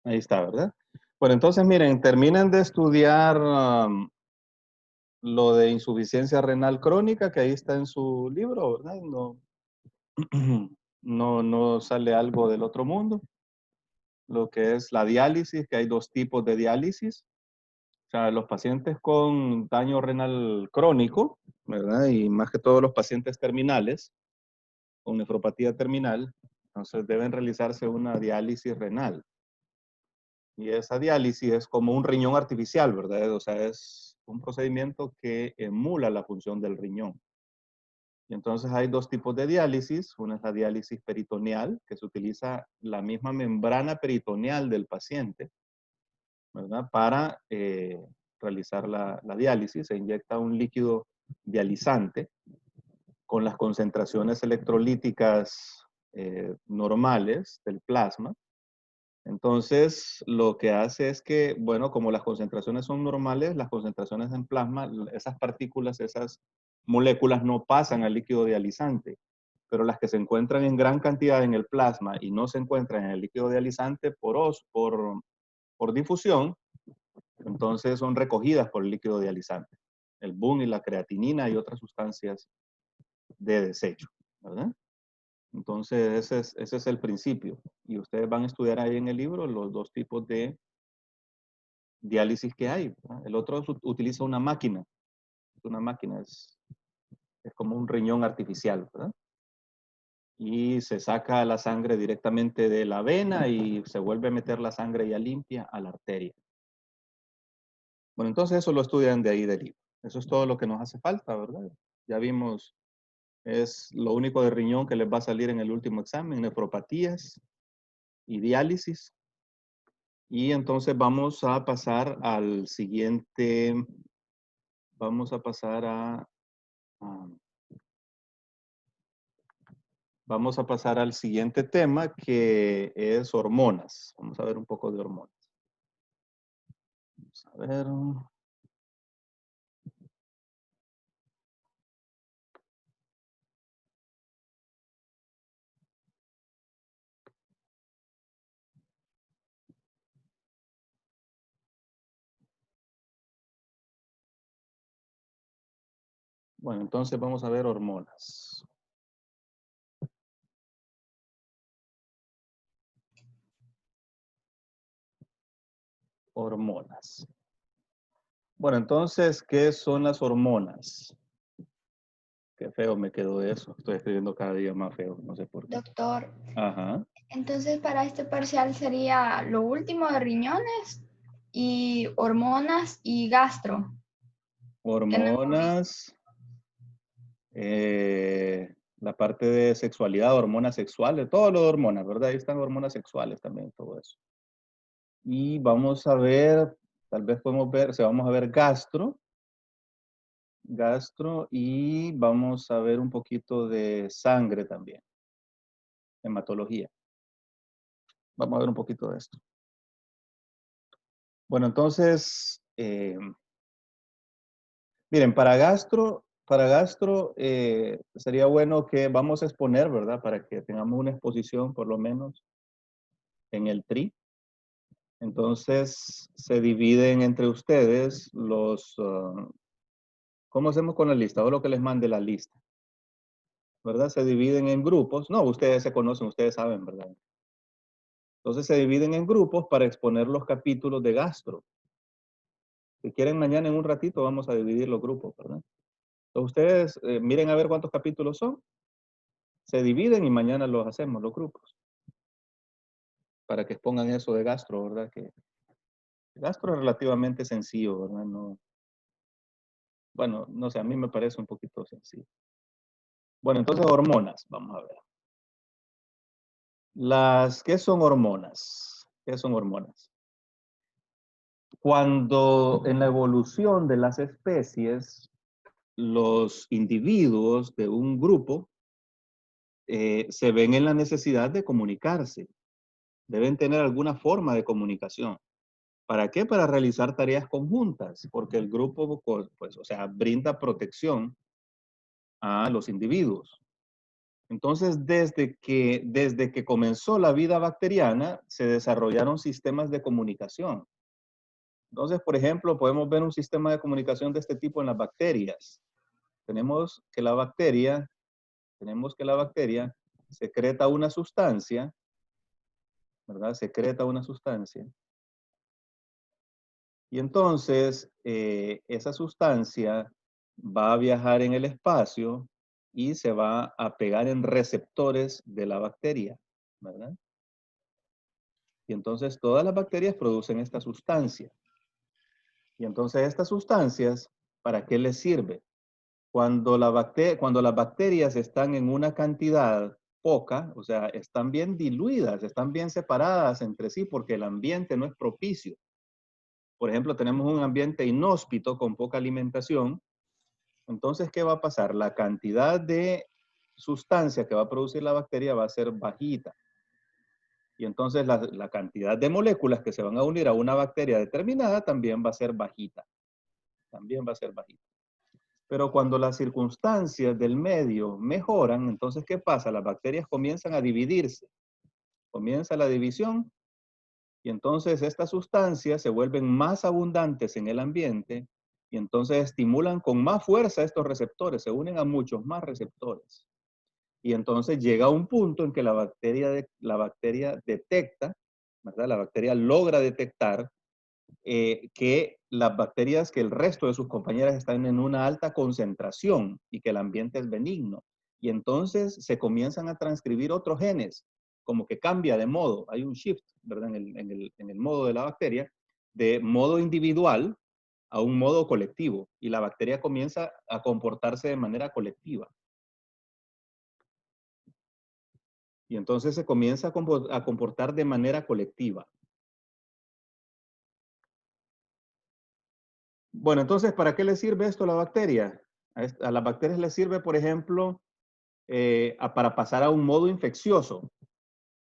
Ahí está, ¿verdad? Bueno, entonces miren, terminen de estudiar lo de insuficiencia renal crónica, que ahí está en su libro, ¿verdad? No, no sale algo del otro mundo. Lo que es la diálisis, que hay dos tipos de diálisis. O sea, los pacientes con daño renal crónico, ¿verdad? Y más que todos los pacientes terminales, con nefropatía terminal, entonces deben realizarse una diálisis renal. Y esa diálisis es como un riñón artificial, ¿verdad? O sea, es un procedimiento que emula la función del riñón. Y entonces hay dos tipos de diálisis. Una es la diálisis peritoneal, que se utiliza la misma membrana peritoneal del paciente, ¿verdad? Para realizar la diálisis. Se inyecta un líquido dializante con las concentraciones electrolíticas normales del plasma. Entonces, lo que hace es que, bueno, como las concentraciones son normales, las concentraciones en plasma, esas partículas, esas moléculas no pasan al líquido dializante, pero las que se encuentran en gran cantidad en el plasma y no se encuentran en el líquido dializante por difusión, entonces son recogidas por el líquido dializante, el BUN y la creatinina y otras sustancias de desecho, ¿verdad? Entonces, ese es el principio. Y ustedes van a estudiar ahí en el libro los dos tipos de diálisis que hay, ¿verdad? El otro utiliza una máquina. Una máquina es como un riñón artificial, ¿verdad? Y se saca la sangre directamente de la vena y se vuelve a meter la sangre ya limpia a la arteria. Bueno, entonces eso lo estudian de ahí del libro. Eso es todo lo que nos hace falta, ¿verdad? Ya vimos, es lo único de riñón que les va a salir en el último examen, nefropatías y diálisis. Y entonces vamos a pasar al siguiente, vamos a pasar a- vamos a pasar al siguiente tema que es hormonas. Vamos a ver un poco de hormonas. Vamos a ver. Bueno, entonces vamos a ver hormonas. Hormonas. Bueno, entonces, ¿qué son las hormonas? Qué feo me quedó eso. Estoy escribiendo cada día más feo, no sé por qué. Doctor, Ajá. entonces para este parcial sería lo último de riñones y hormonas y gastro, que no hemos visto. Hormonas, la parte de sexualidad, hormonas sexuales, todo lo de hormonas, ¿verdad? Ahí están hormonas sexuales también, todo eso. Y vamos a ver, tal vez podemos ver, o sea, vamos a ver gastro y vamos a ver un poquito de sangre también, hematología. Vamos a ver un poquito de esto. Bueno, entonces, miren, para gastro sería bueno que vamos a exponer, ¿verdad? Para que tengamos una exposición por lo menos en el TRI. Entonces, se dividen entre ustedes ¿cómo hacemos con la lista? O lo que les mande la lista, ¿verdad? Se dividen en grupos. No, ustedes se conocen, ustedes saben, ¿verdad? Entonces se dividen en grupos para exponer los capítulos de gastro. Si quieren, mañana en un ratito vamos a dividir los grupos, ¿verdad? Entonces ustedes miren a ver cuántos capítulos son, se dividen y mañana los hacemos, los grupos, para que expongan eso de gastro, ¿verdad? Que gastro es relativamente sencillo, ¿verdad? No, bueno, no sé, a mí me parece un poquito sencillo. Bueno, entonces hormonas, vamos a ver. ¿Qué son hormonas? ¿Qué son hormonas? Cuando en la evolución de las especies, los individuos de un grupo se ven en la necesidad de comunicarse. Deben tener alguna forma de comunicación. ¿Para qué? Para realizar tareas conjuntas, porque el grupo, pues, o sea, brinda protección a los individuos. Entonces, desde que comenzó la vida bacteriana, se desarrollaron sistemas de comunicación. Entonces, por ejemplo, podemos ver un sistema de comunicación de este tipo en las bacterias. Tenemos que la bacteria secreta una sustancia, ¿verdad? Secreta una sustancia. Y entonces, esa sustancia va a viajar en el espacio y se va a pegar en receptores de la bacteria, ¿verdad? Y entonces todas las bacterias producen esta sustancia. Y entonces estas sustancias, ¿para qué les sirve? Cuando las bacterias están en una cantidad poca, o sea, están bien diluidas, están bien separadas entre sí porque el ambiente no es propicio. Por ejemplo, tenemos un ambiente inhóspito con poca alimentación. Entonces, ¿qué va a pasar? La cantidad de sustancia que va a producir la bacteria va a ser bajita. Y entonces la cantidad de moléculas que se van a unir a una bacteria determinada también va a ser bajita. También va a ser bajita. Pero cuando las circunstancias del medio mejoran, entonces, ¿qué pasa? Las bacterias comienzan a dividirse. Comienza la división y entonces estas sustancias se vuelven más abundantes en el ambiente y entonces estimulan con más fuerza estos receptores, se unen a muchos más receptores. Y entonces llega un punto en que la bacteria detecta, ¿verdad? La bacteria logra detectar que las bacterias, que el resto de sus compañeras están en una alta concentración y que el ambiente es benigno. Y entonces se comienzan a transcribir otros genes, como que cambia de modo. Hay un shift, ¿verdad? En el modo de la bacteria, de modo individual a un modo colectivo. Y la bacteria comienza a comportarse de manera colectiva. Y entonces se comienza a comportar de manera colectiva. Bueno, entonces, ¿para qué le sirve esto a la bacteria? A las bacterias les sirve, por ejemplo, para pasar a un modo infeccioso.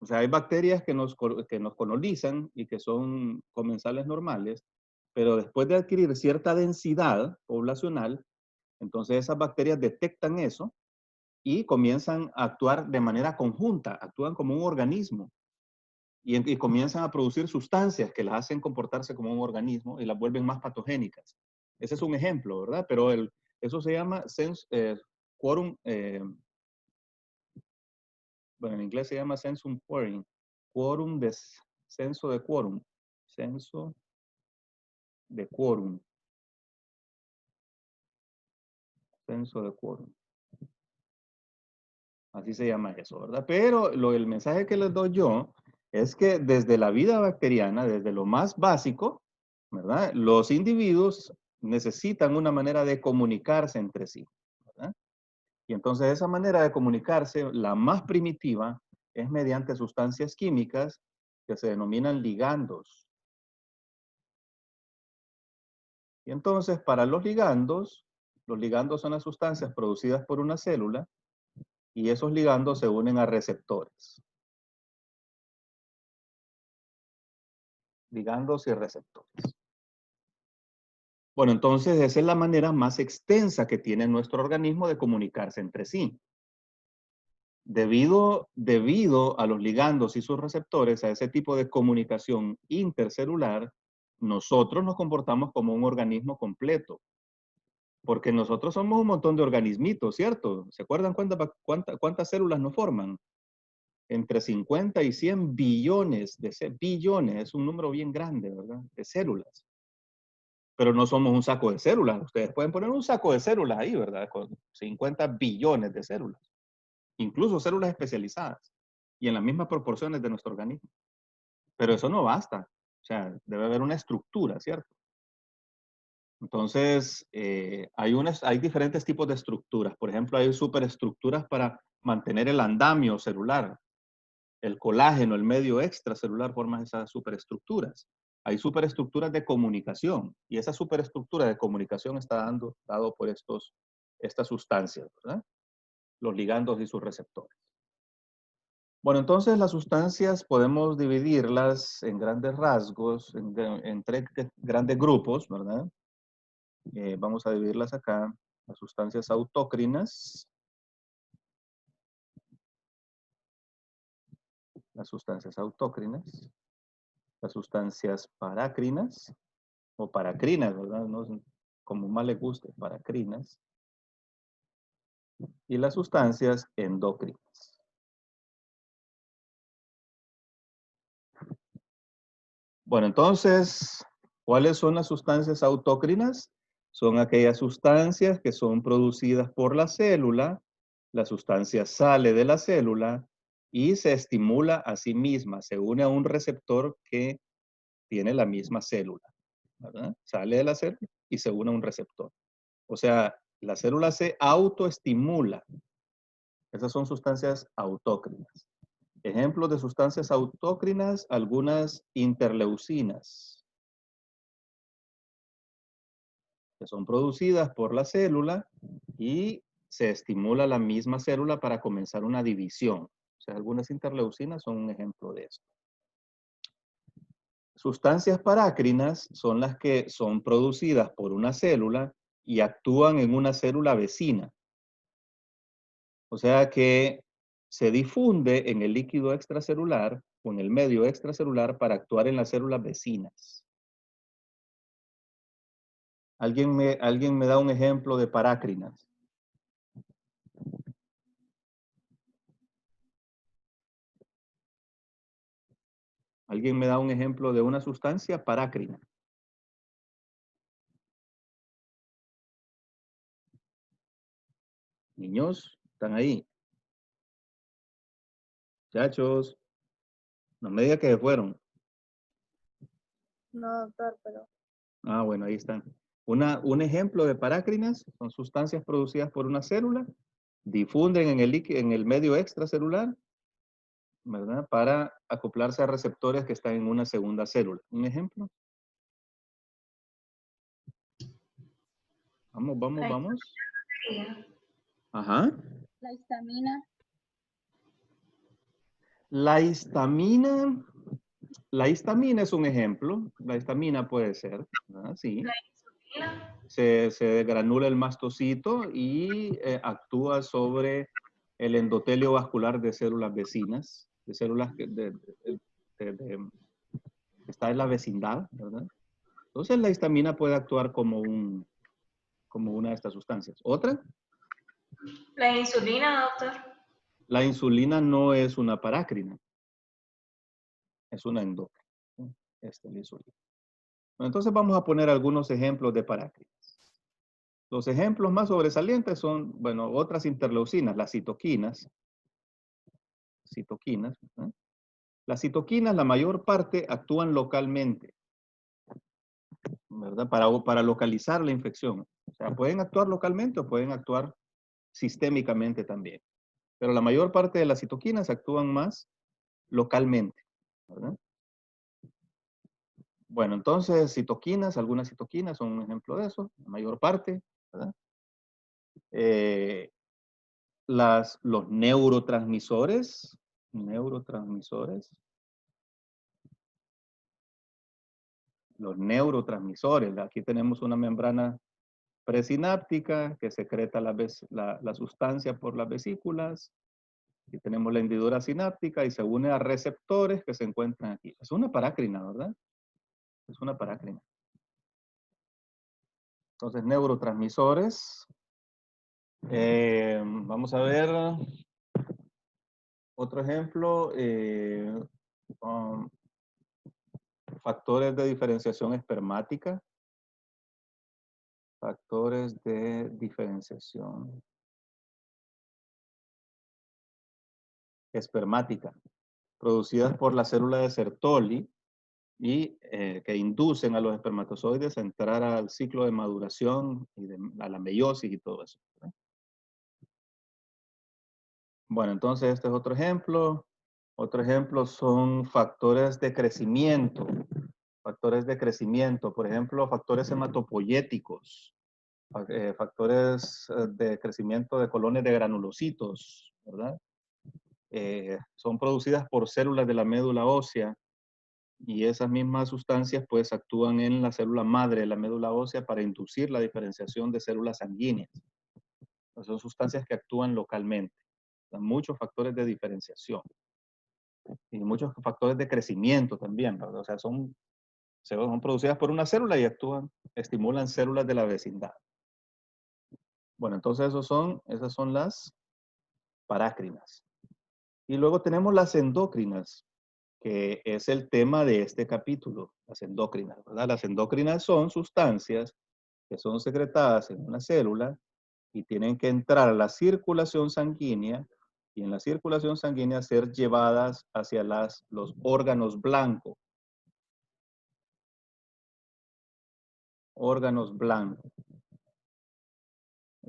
O sea, hay bacterias que nos colonizan y que son comensales normales, pero después de adquirir cierta densidad poblacional, entonces esas bacterias detectan eso y comienzan a actuar de manera conjunta, actúan como un organismo y comienzan a producir sustancias que las hacen comportarse como un organismo y las vuelven más patogénicas. Ese es un ejemplo, ¿verdad? Pero eso se llama quorum, bueno, en inglés se llama sensum quorum, censo de quórum, censo de quórum, censo de quórum. Así se llama eso, ¿verdad? Pero el mensaje que les doy yo es que desde la vida bacteriana, desde lo más básico, ¿verdad? Los individuos necesitan una manera de comunicarse entre sí, ¿verdad? Y entonces esa manera de comunicarse, la más primitiva, es mediante sustancias químicas que se denominan ligandos. Y entonces para los ligandos son las sustancias producidas por una célula y esos ligandos se unen a receptores. Ligandos y receptores. Bueno, entonces esa es la manera más extensa que tiene nuestro organismo de comunicarse entre sí. Debido a los ligandos y sus receptores, a ese tipo de comunicación intercelular, nosotros nos comportamos como un organismo completo. Porque nosotros somos un montón de organismitos, ¿cierto? ¿Se acuerdan cuántas células nos forman? Entre 50 y 100 billones billones, es un número bien grande, ¿verdad? De células. Pero no somos un saco de células. Ustedes pueden poner un saco de células ahí, ¿verdad? Con 50 billones de células. Incluso células especializadas. Y en las mismas proporciones de nuestro organismo. Pero eso no basta. O sea, debe haber una estructura, ¿cierto? Entonces, hay diferentes tipos de estructuras. Por ejemplo, hay superestructuras para mantener el andamio celular. El colágeno, el medio extracelular forman esas superestructuras. Hay superestructuras de comunicación y esa superestructura de comunicación está dado por estas sustancias, ¿verdad? Los ligandos y sus receptores. Bueno, entonces las sustancias podemos dividirlas en grandes rasgos, en tres grandes grupos, ¿verdad? Vamos a dividirlas acá. Las sustancias autócrinas, las sustancias autócrinas, las sustancias parácrinas, o paracrinas, ¿verdad? No, como más le guste, paracrinas, y las sustancias endocrinas. Bueno, entonces, ¿cuáles son las sustancias autócrinas? Son aquellas sustancias que son producidas por la célula, la sustancia sale de la célula y se estimula a sí misma, se une a un receptor que tiene la misma célula, ¿verdad? Sale de la célula y se une a un receptor. O sea, la célula se autoestimula. Esas son sustancias autócrinas. Ejemplos de sustancias autócrinas, algunas interleucinas, que son producidas por la célula y se estimula la misma célula para comenzar una división. O sea, algunas interleucinas son un ejemplo de esto. Sustancias parácrinas son las que son producidas por una célula y actúan en una célula vecina. O sea que se difunde en el líquido extracelular o en el medio extracelular para actuar en las células vecinas. ¿Alguien me da un ejemplo de parácrinas? ¿Alguien me da un ejemplo de una sustancia parácrina? Niños, ¿están ahí? Muchachos, no me digan que se fueron. No, doctor, pero... Ah, bueno, ahí están. Un ejemplo de parácrinas son sustancias producidas por una célula, difunden en el medio extracelular, ¿verdad? Para acoplarse a receptores que están en una segunda célula. ¿Un ejemplo? Vamos. Ajá. La histamina. La histamina es un ejemplo. La histamina puede ser, ¿verdad? Sí. La insulina. Se granula el mastocito y actúa sobre el endotelio vascular de células vecinas, de células que está en la vecindad, ¿verdad? Entonces la histamina puede actuar como una de estas sustancias. ¿Otra? La insulina, doctor. La insulina no es una parácrina, es una endócrina. Esta es la insulina. Entonces vamos a poner algunos ejemplos de parácrinas. Los ejemplos más sobresalientes son, bueno, otras interleucinas, las citoquinas. ¿Eh? Las citoquinas, la mayor parte, actúan localmente, ¿verdad? Para localizar la infección. O sea, pueden actuar localmente o pueden actuar sistémicamente también. Pero la mayor parte de las citoquinas actúan más localmente, ¿verdad? Bueno, entonces citoquinas, algunas citoquinas son un ejemplo de eso, la mayor parte, ¿verdad? Los neurotransmisores, aquí tenemos una membrana presináptica que secreta la sustancia por las vesículas. Aquí tenemos la hendidura sináptica y se une a receptores que se encuentran aquí. Es una parácrina, ¿verdad? Es una parácrina. Entonces, neurotransmisores. Vamos a ver otro ejemplo. Factores de diferenciación espermática. Factores de diferenciación espermática, producidas por la célula de Sertoli y que inducen a los espermatozoides a entrar al ciclo de maduración y a la meiosis y todo eso, ¿verdad? Bueno, entonces este es otro ejemplo. Otro ejemplo son factores de crecimiento. Factores de crecimiento, por ejemplo, factores hematopoyéticos, factores de crecimiento de colonias de granulocitos, ¿verdad? Son producidas por células de la médula ósea y esas mismas sustancias pues actúan en la célula madre de la médula ósea para inducir la diferenciación de células sanguíneas. Son sustancias que actúan localmente. Son muchos factores de diferenciación. Y muchos factores de crecimiento también, ¿verdad? O sea, son producidas por una célula y estimulan células de la vecindad. Bueno, entonces esas son las parácrinas. Y luego tenemos las endócrinas, que es el tema de este capítulo, las endócrinas, ¿verdad? Las endócrinas son sustancias que son secretadas en una célula y tienen que entrar a la circulación sanguínea y en la circulación sanguínea ser llevadas hacia los órganos blancos. Órganos blancos.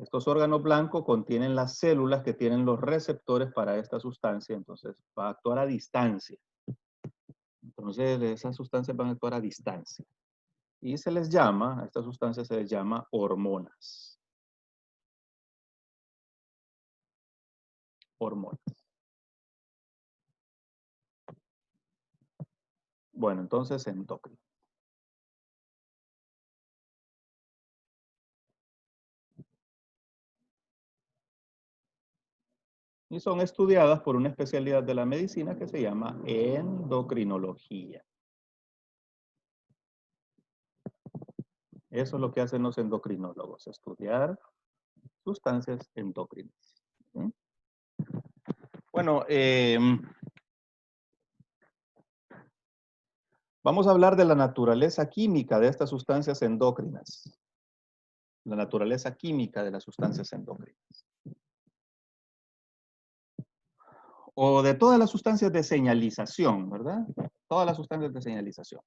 Estos órganos blancos contienen las células que tienen los receptores para esta sustancia, entonces va a actuar a distancia. Entonces esas sustancias van a actuar a distancia. Y a estas sustancias se les llama hormonas. Hormonas. Bueno, entonces endocrino. Y son estudiadas por una especialidad de la medicina que se llama endocrinología. Eso es lo que hacen los endocrinólogos, estudiar sustancias endócrinas. ¿Sí? Bueno, vamos a hablar de la naturaleza química de estas sustancias endócrinas. La naturaleza química de las sustancias endócrinas. O de todas las sustancias de señalización, ¿verdad? Todas las sustancias de señalización.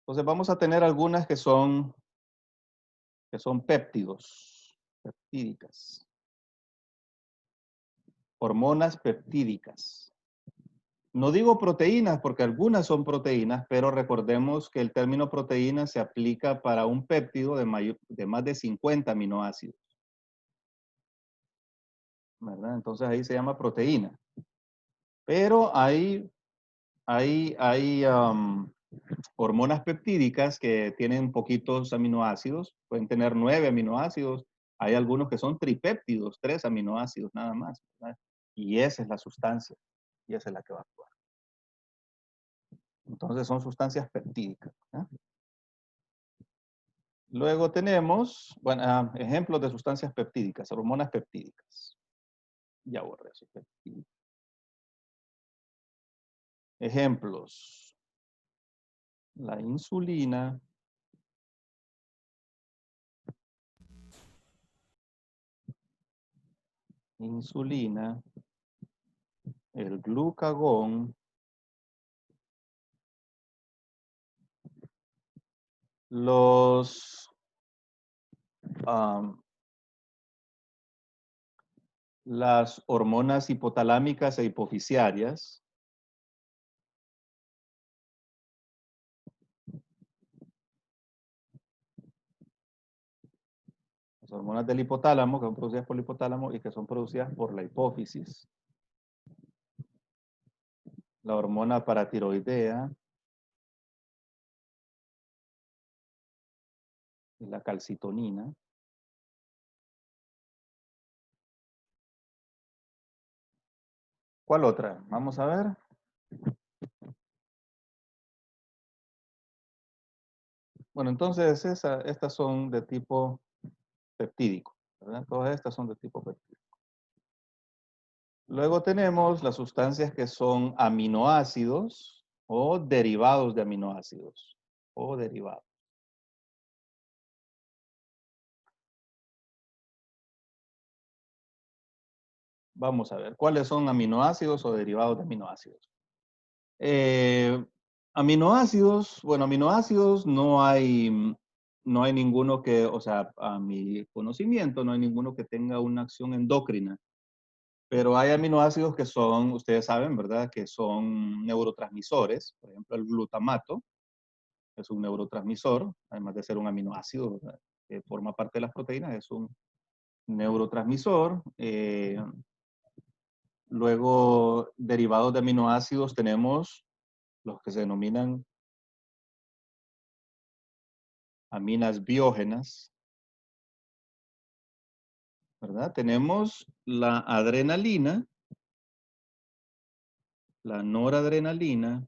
Entonces vamos a tener algunas que son péptidos, peptídicas. Hormonas peptídicas. No digo proteínas porque algunas son proteínas, pero recordemos que el término proteína se aplica para un péptido de más de 50 aminoácidos. ¿Verdad? Entonces ahí se llama proteína. Pero hay hormonas peptídicas que tienen poquitos aminoácidos, pueden tener 9 aminoácidos. Hay algunos que son tripéptidos, 3 aminoácidos nada más, ¿verdad? Y esa es la sustancia, y esa es la que va a actuar. Entonces son sustancias peptídicas, ¿verdad? Luego tenemos, bueno, ejemplos de sustancias peptídicas, hormonas peptídicas. Ya borré eso, peptídicas. Ejemplos. La insulina. Insulina. El glucagón. Las hormonas hipotalámicas e hipofisiarias. Las hormonas del hipotálamo, que son producidas por el hipotálamo y que son producidas por la hipófisis. La hormona paratiroidea. Y la calcitonina. ¿Cuál otra? Vamos a ver. Bueno, entonces estas son de tipo peptídico, ¿verdad? Todas estas son de tipo peptídico. Luego tenemos las sustancias que son aminoácidos o derivados de aminoácidos. O derivados. Vamos a ver, ¿cuáles son aminoácidos o derivados de aminoácidos? Aminoácidos, bueno, aminoácidos no hay ninguno que, o sea, a mi conocimiento, no hay ninguno que tenga una acción endocrina. Pero hay aminoácidos que son, ustedes saben, ¿verdad? Que son neurotransmisores. Por ejemplo, el glutamato es un neurotransmisor, además de ser un aminoácido, ¿verdad? Que forma parte de las proteínas, es un neurotransmisor. Luego, derivados de aminoácidos tenemos los que se denominan aminas biógenas, ¿verdad? Tenemos la adrenalina, la noradrenalina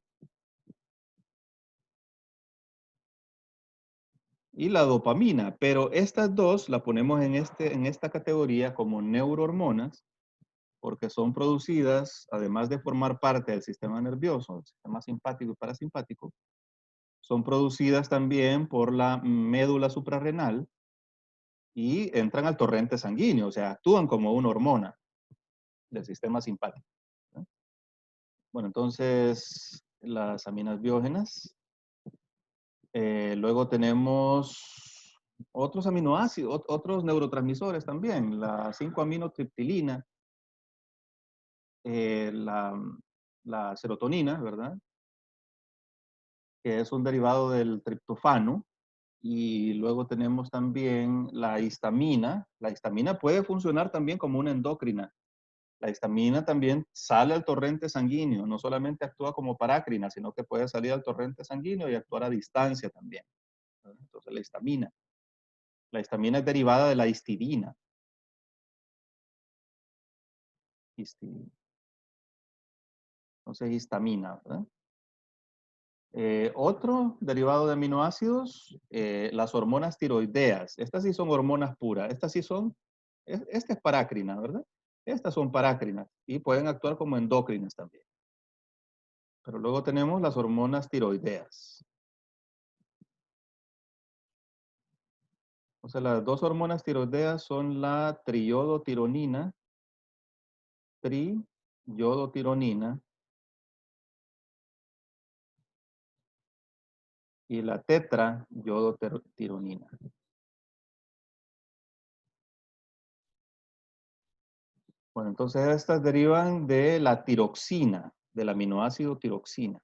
y la dopamina, pero estas dos las ponemos en esta categoría como neurohormonas porque son producidas, además de formar parte del sistema nervioso, el sistema simpático y parasimpático, son producidas también por la médula suprarrenal y entran al torrente sanguíneo, o sea, actúan como una hormona del sistema simpático, ¿no? Bueno, entonces, las aminas biógenas. Luego tenemos otros aminoácidos, otros neurotransmisores también, la 5-aminotriptilina, la serotonina, ¿verdad? Que es un derivado del triptofano. Y luego tenemos también la histamina. La histamina puede funcionar también como una endocrina. La histamina también sale al torrente sanguíneo, no solamente actúa como parácrina, sino que puede salir al torrente sanguíneo y actuar a distancia también. Entonces, la histamina. La histamina es derivada de la histidina. Entonces, histamina, ¿verdad? Otro derivado de aminoácidos, las hormonas tiroideas. Estas sí son hormonas puras. Estas sí son, esta es parácrina, ¿verdad? Estas son parácrinas y pueden actuar como endócrinas también. Pero luego tenemos las hormonas tiroideas. O sea, las dos hormonas tiroideas son la triiodotironina, y la tetraiodotironina. Bueno, entonces estas derivan de la tiroxina, del aminoácido tiroxina.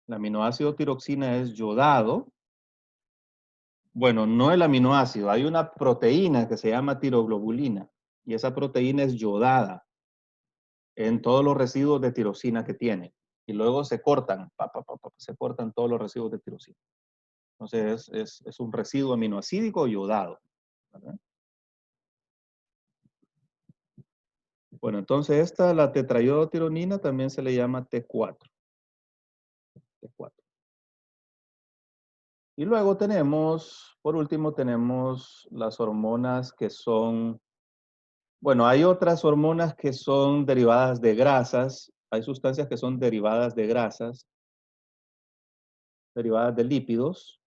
El aminoácido tiroxina es yodado. Bueno, no el aminoácido, hay una proteína que se llama tiroglobulina y esa proteína es yodada en todos los residuos de tirosina que tiene. Y luego se cortan, se cortan todos los residuos de tirosina. Entonces es un residuo aminoácidico yodado, ¿verdad? Bueno, entonces esta, la tetraiodotironina, también se le llama T4. T4. Y luego tenemos, por último, tenemos las hormonas que son, bueno, hay otras hormonas que son derivadas de grasas, hay sustancias que son derivadas de grasas, derivadas de lípidos.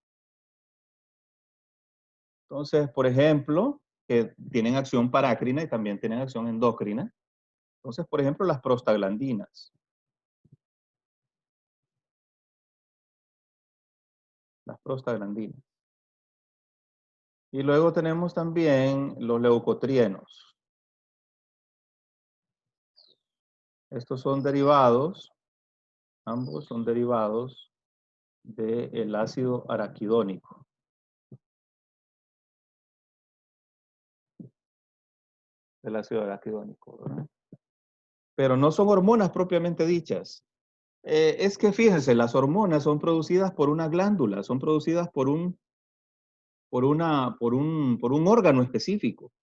Entonces, por ejemplo, que tienen acción parácrina y también tienen acción endócrina. Entonces, por ejemplo, las prostaglandinas. Las prostaglandinas. Y luego tenemos también los leucotrienos. Estos son derivados, ambos son derivados del ácido araquidónico. Del ácido araquidónico, ¿verdad? Pero no son hormonas propiamente dichas. Es que fíjense, las hormonas son producidas por una glándula, son producidas por un órgano específico.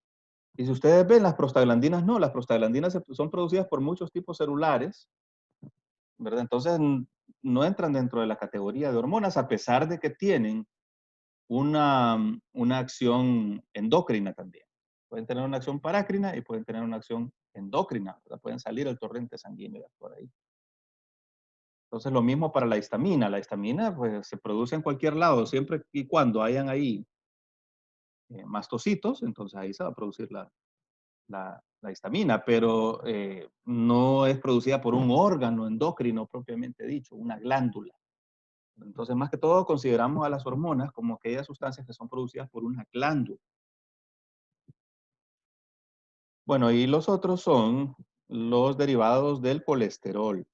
Y si ustedes ven, las prostaglandinas no, las prostaglandinas son producidas por muchos tipos celulares, ¿verdad? Entonces no entran dentro de la categoría de hormonas, a pesar de que tienen una acción endócrina también. Pueden tener una acción parácrina y pueden tener una acción endócrina, ¿verdad? Pueden salir al torrente sanguíneo y actuar ahí. Entonces, lo mismo para la histamina. La histamina, pues, se produce en cualquier lado, siempre y cuando hayan ahí mastocitos, entonces ahí se va a producir la histamina, pero no es producida por un órgano endocrino propiamente dicho, una glándula. Entonces, más que todo, consideramos a las hormonas como aquellas sustancias que son producidas por una glándula. Bueno, y los otros son los derivados del colesterol.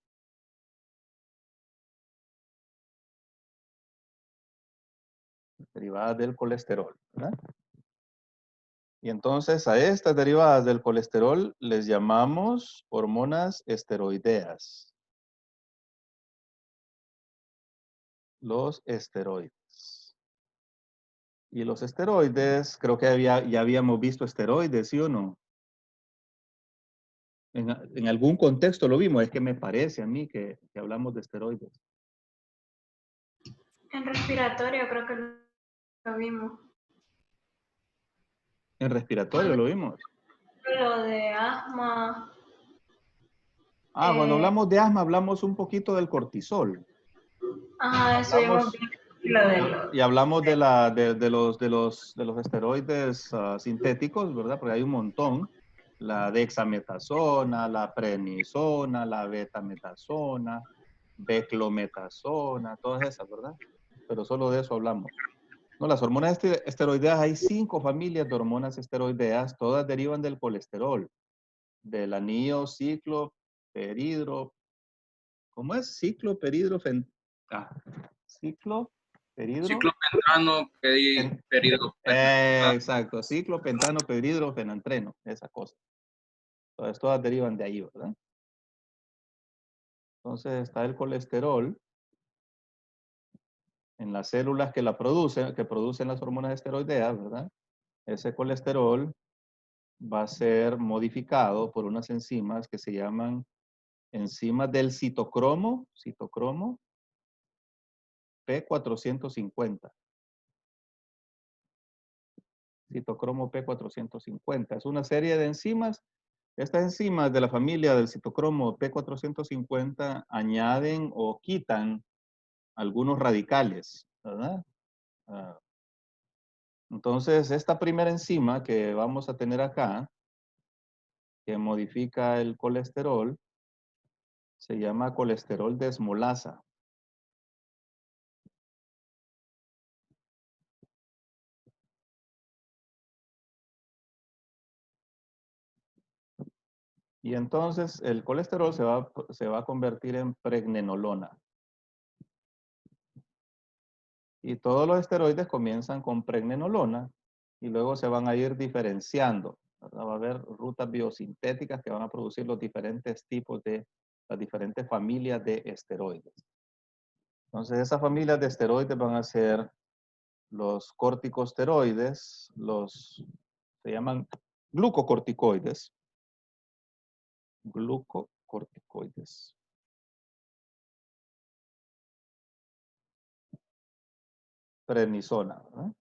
Derivadas del colesterol, ¿verdad? Y entonces a estas derivadas del colesterol les llamamos hormonas esteroideas. Los esteroides. Y los esteroides, creo que ya habíamos visto esteroides, ¿sí o no? En algún contexto lo vimos, es que me parece a mí que hablamos de esteroides. En respiratorio creo que lo vimos. En respiratorio lo vimos. Lo de asma. Cuando hablamos de asma, hablamos un poquito del cortisol. Ajá, eso Hablamos- vimos lo de los. Y hablamos de los esteroides sintéticos, ¿verdad? Porque hay un montón. La dexametasona, la prednisona, la betametasona, beclometasona, todas esas, ¿verdad? Pero solo de eso hablamos. No, las hormonas esteroideas, hay 5 familias de hormonas esteroideas, todas derivan del colesterol, del anillo cicloperidro. ¿Cómo es? Cicloperidrofen. Cicloperidro. Ciclopentano, peridro. Exacto, ciclopentano, peridrofenantreno, esa cosa. Entonces, todas derivan de ahí, ¿verdad? Entonces, está el colesterol en las células que producen las hormonas esteroideas, ¿verdad? Ese colesterol va a ser modificado por unas enzimas que se llaman enzimas del citocromo P450. Citocromo P450. Es una serie de enzimas. Estas enzimas de la familia del citocromo P450 añaden o quitan algunos radicales, ¿verdad? Entonces, esta primera enzima que vamos a tener acá, que modifica el colesterol, se llama colesterol desmolasa. Y entonces el colesterol se va a convertir en pregnenolona. Y todos los esteroides comienzan con pregnenolona y luego se van a ir diferenciando, ¿verdad? Va a haber rutas biosintéticas que van a producir los diferentes tipos las diferentes familias de esteroides. Entonces, esas familias de esteroides van a ser los corticosteroides, se llaman glucocorticoides. Glucocorticoides. Prednisona, ¿verdad?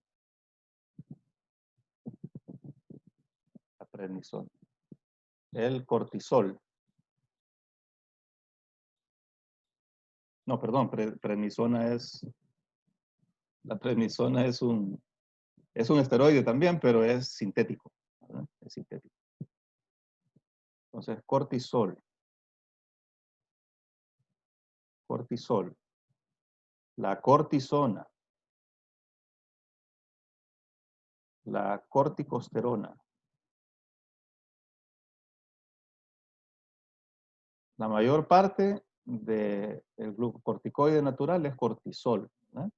La prednisona. El cortisol. No, perdón, prednisona es... La prednisona es un esteroide también, pero es sintético, ¿verdad? Es sintético. Entonces, cortisol. Cortisol. La cortisona. La corticosterona. La mayor parte del glucocorticoide natural es cortisol, ¿verdad?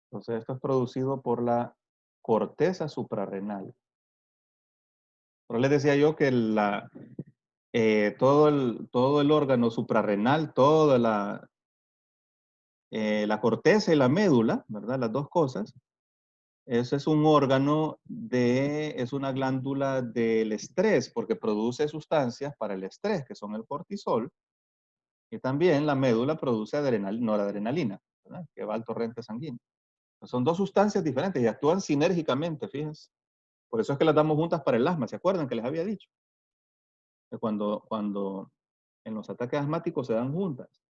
Entonces, esto es producido por la corteza suprarrenal. Pero les decía yo que todo el órgano suprarrenal, toda la corteza y la médula, ¿verdad? Las dos cosas. Ese es un órgano es una glándula del estrés, porque produce sustancias para el estrés, que son el cortisol. Y también la médula produce noradrenalina, ¿verdad? Que va al torrente sanguíneo. Son dos sustancias diferentes y actúan sinérgicamente, fíjense. Por eso es que las damos juntas para el asma, ¿se acuerdan que les había dicho? Que cuando en los ataques asmáticos se dan juntas,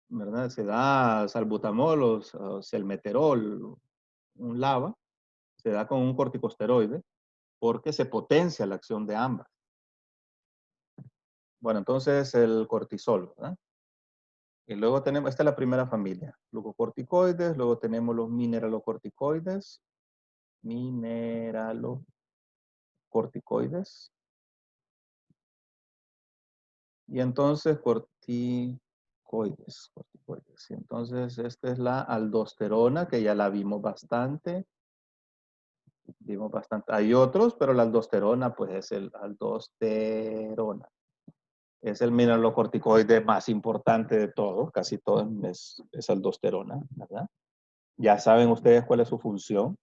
¿verdad? Se da salbutamol o selmeterol, un LABA, se da con un corticosteroide porque se potencia la acción de ambas. Bueno, entonces el cortisol, ¿verdad? Y luego tenemos, esta es la primera familia, glucocorticoides, luego tenemos los mineralocorticoides, y entonces corticoides. Y entonces esta es la aldosterona, que ya la vimos bastante. Hay otros, pero la aldosterona, pues es el aldosterona. Es el mineralocorticoide más importante de todos, casi todo es aldosterona, ¿verdad? Ya saben ustedes cuál es su función.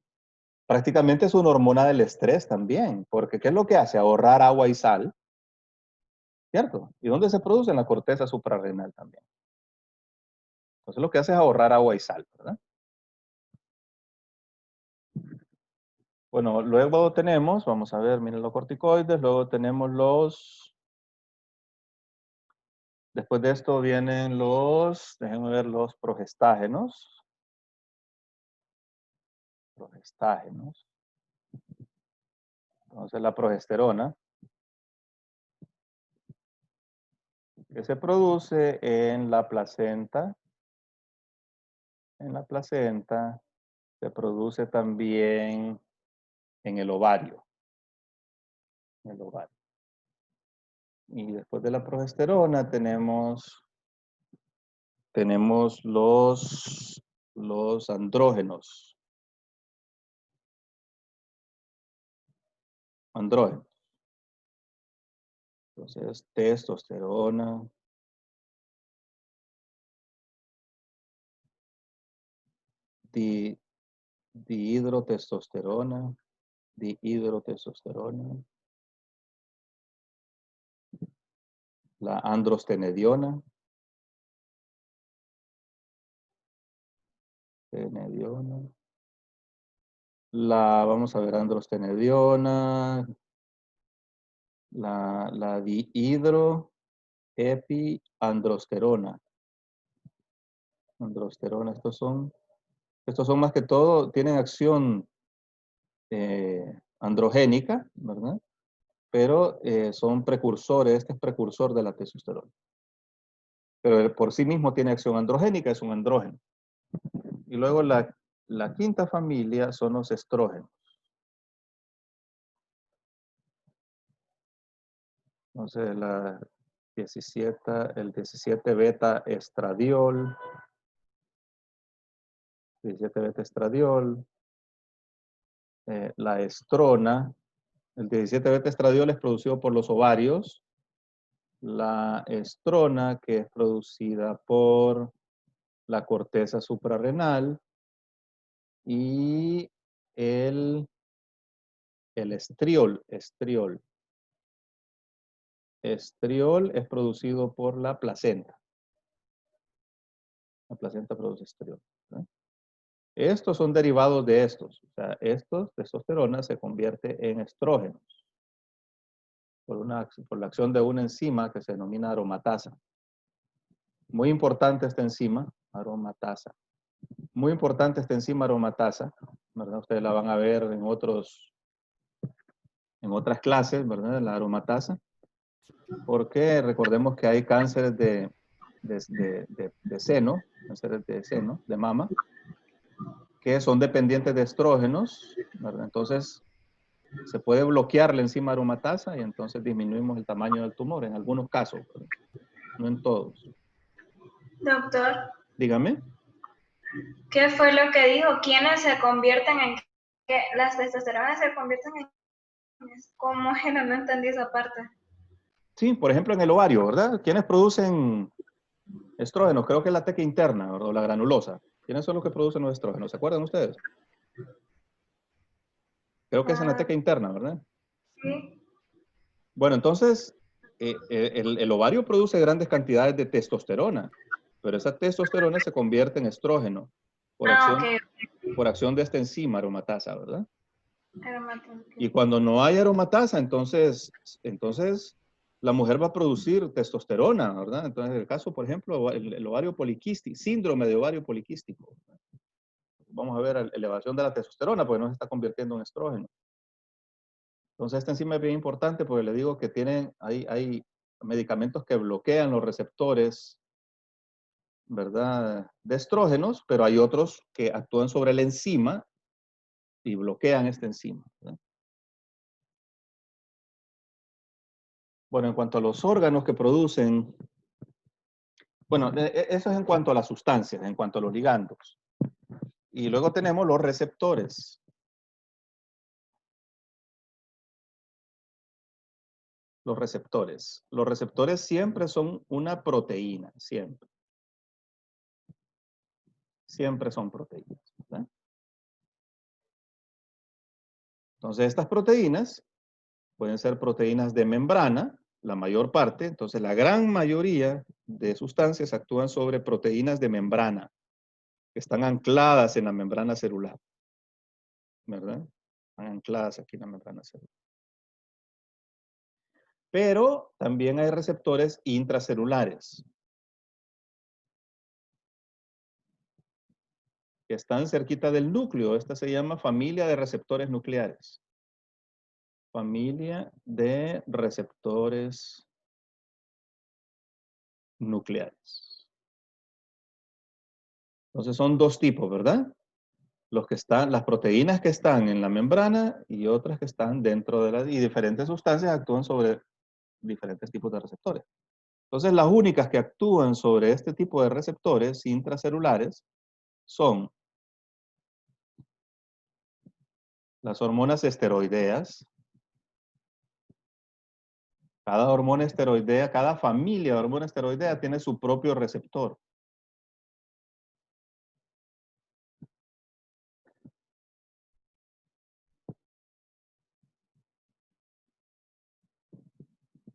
Prácticamente es una hormona del estrés también, porque ¿qué es lo que hace? Ahorrar agua y sal, ¿cierto? ¿Y dónde se produce? En la corteza suprarrenal también. Entonces lo que hace es ahorrar agua y sal, ¿verdad? Bueno, luego tenemos, vamos a ver, miren los corticoides, luego tenemos después de esto vienen déjenme ver, los progestágenos. Progestágenos. Entonces la progesterona, que se produce en la placenta. En la placenta se produce también en el ovario. En el ovario. Y después de la progesterona tenemos los andrógenos. Andrógenos. Entonces, testosterona, dihidrotestosterona, la androstenediona, vamos a ver, androstenediona, la dihidroepiandrosterona. Androsterona, estos son más que todo, tienen acción androgénica, ¿verdad? Pero son precursores, este es precursor de la testosterona. Pero por sí mismo tiene acción androgénica, es un andrógeno. Y luego la quinta familia son los estrógenos. Entonces el 17 beta estradiol, 17 beta estradiol, la estrona, el 17 beta estradiol es producido por los ovarios, la estrona que es producida por la corteza suprarrenal y el estriol. Estriol es producido por la placenta. La placenta produce estriol, ¿no? Estos son derivados de estos. O sea, testosterona se convierte en estrógenos por la acción de una enzima que se denomina aromatasa. Muy importante esta enzima, aromatasa. Muy importante esta enzima aromatasa, ¿verdad? Ustedes la van a ver en otras clases, ¿verdad? La aromatasa. Porque recordemos que hay cánceres de seno, cánceres de seno, de mama, que son dependientes de estrógenos, ¿verdad? Entonces, se puede bloquear la enzima aromatasa y entonces disminuimos el tamaño del tumor en algunos casos, ¿verdad? No en todos. Doctor, Dígame. ¿qué fue lo que dijo? ¿Quiénes se convierten en qué? ¿Las testosteronas se convierten en cómo era? No entendí esa parte. Sí, por ejemplo, en el ovario, ¿verdad? ¿Quiénes producen estrógenos? Creo que es la teca interna, ¿verdad? O la granulosa. ¿Quiénes son los que producen los estrógenos? ¿Se acuerdan ustedes? Creo que es en la teca interna, ¿verdad? Sí. Bueno, entonces, el ovario produce grandes cantidades de testosterona, pero esa testosterona se convierte en estrógeno por acción de esta enzima aromatasa, ¿verdad? Y cuando no hay aromatasa, entonces la mujer va a producir testosterona, ¿verdad? Entonces, en el caso, por ejemplo, el ovario poliquístico, síndrome de ovario poliquístico. Vamos a ver elevación de la testosterona, porque no se está convirtiendo en estrógeno. Entonces, esta enzima es bien importante porque le digo que hay medicamentos que bloquean los receptores, ¿verdad? De estrógenos, pero hay otros que actúan sobre la enzima y bloquean esta enzima, ¿verdad? Bueno, en cuanto a los órganos que producen, bueno, eso es en cuanto a las sustancias, en cuanto a los ligandos. Y luego tenemos los receptores. Los receptores. Los receptores siempre son una proteína, siempre. Siempre son proteínas, ¿verdad? Entonces, estas proteínas pueden ser proteínas de membrana, la mayor parte, entonces la gran mayoría de sustancias actúan sobre proteínas de membrana, que están ancladas en la membrana celular, ¿verdad? Están ancladas aquí en la membrana celular. Pero también hay receptores intracelulares, que están cerquita del núcleo. Esta se llama familia de receptores nucleares. Familia de receptores nucleares. Entonces son dos tipos, ¿verdad? Los que están, las proteínas que están en la membrana y otras que están dentro de y diferentes sustancias actúan sobre diferentes tipos de receptores. Entonces las únicas que actúan sobre este tipo de receptores intracelulares son las hormonas esteroideas. Cada hormona esteroidea, cada familia de hormona esteroidea tiene su propio receptor.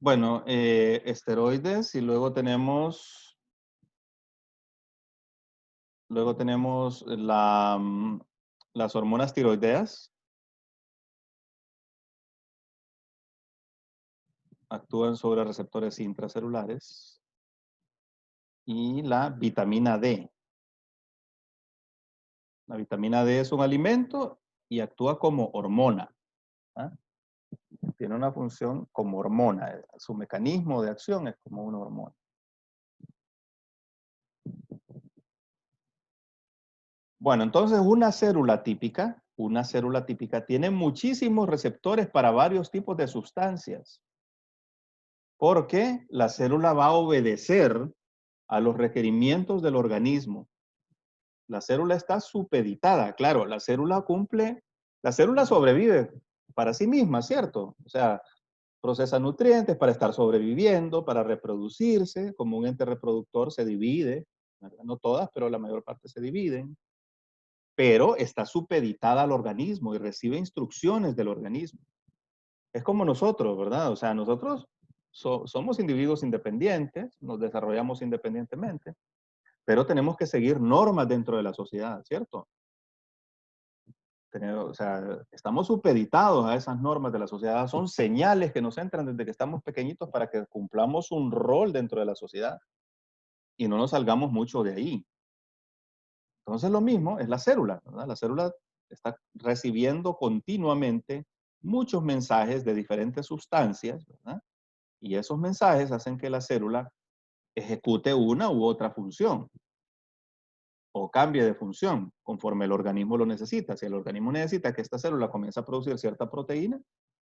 Bueno, esteroides y luego tenemos las hormonas tiroideas. Actúan sobre receptores intracelulares. Y la vitamina D. La vitamina D es un alimento y actúa como hormona. ¿Ah? Tiene una función como hormona. Su mecanismo de acción es como una hormona. Bueno, entonces una célula típica tiene muchísimos receptores para varios tipos de sustancias. Porque la célula va a obedecer a los requerimientos del organismo. La célula está supeditada, claro, la célula sobrevive para sí misma, ¿cierto? O sea, procesa nutrientes para estar sobreviviendo, para reproducirse, como un ente reproductor se divide, ¿verdad? No todas, pero la mayor parte se dividen, pero está supeditada al organismo y recibe instrucciones del organismo. Es como nosotros, ¿verdad? O sea, nosotros somos individuos independientes, nos desarrollamos independientemente, pero tenemos que seguir normas dentro de la sociedad, ¿cierto? O sea, estamos supeditados a esas normas de la sociedad. Son señales que nos entran desde que estamos pequeñitos para que cumplamos un rol dentro de la sociedad y no nos salgamos mucho de ahí. Entonces lo mismo es la célula, ¿verdad? La célula está recibiendo continuamente muchos mensajes de diferentes sustancias, ¿verdad? Y esos mensajes hacen que la célula ejecute una u otra función o cambie de función conforme el organismo lo necesita. Si el organismo necesita que esta célula comience a producir cierta proteína,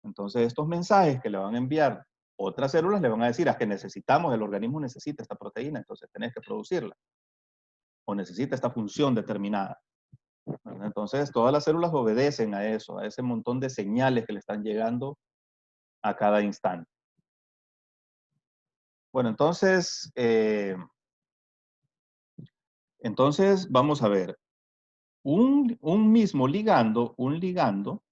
entonces estos mensajes que le van a enviar otras células le van a decir, que necesitamos, el organismo necesita esta proteína, entonces tenés que producirla. O necesita esta función determinada. Entonces todas las células obedecen a eso, a ese montón de señales que le están llegando a cada instante. Bueno, entonces vamos a ver. Un mismo ligando, un ligando,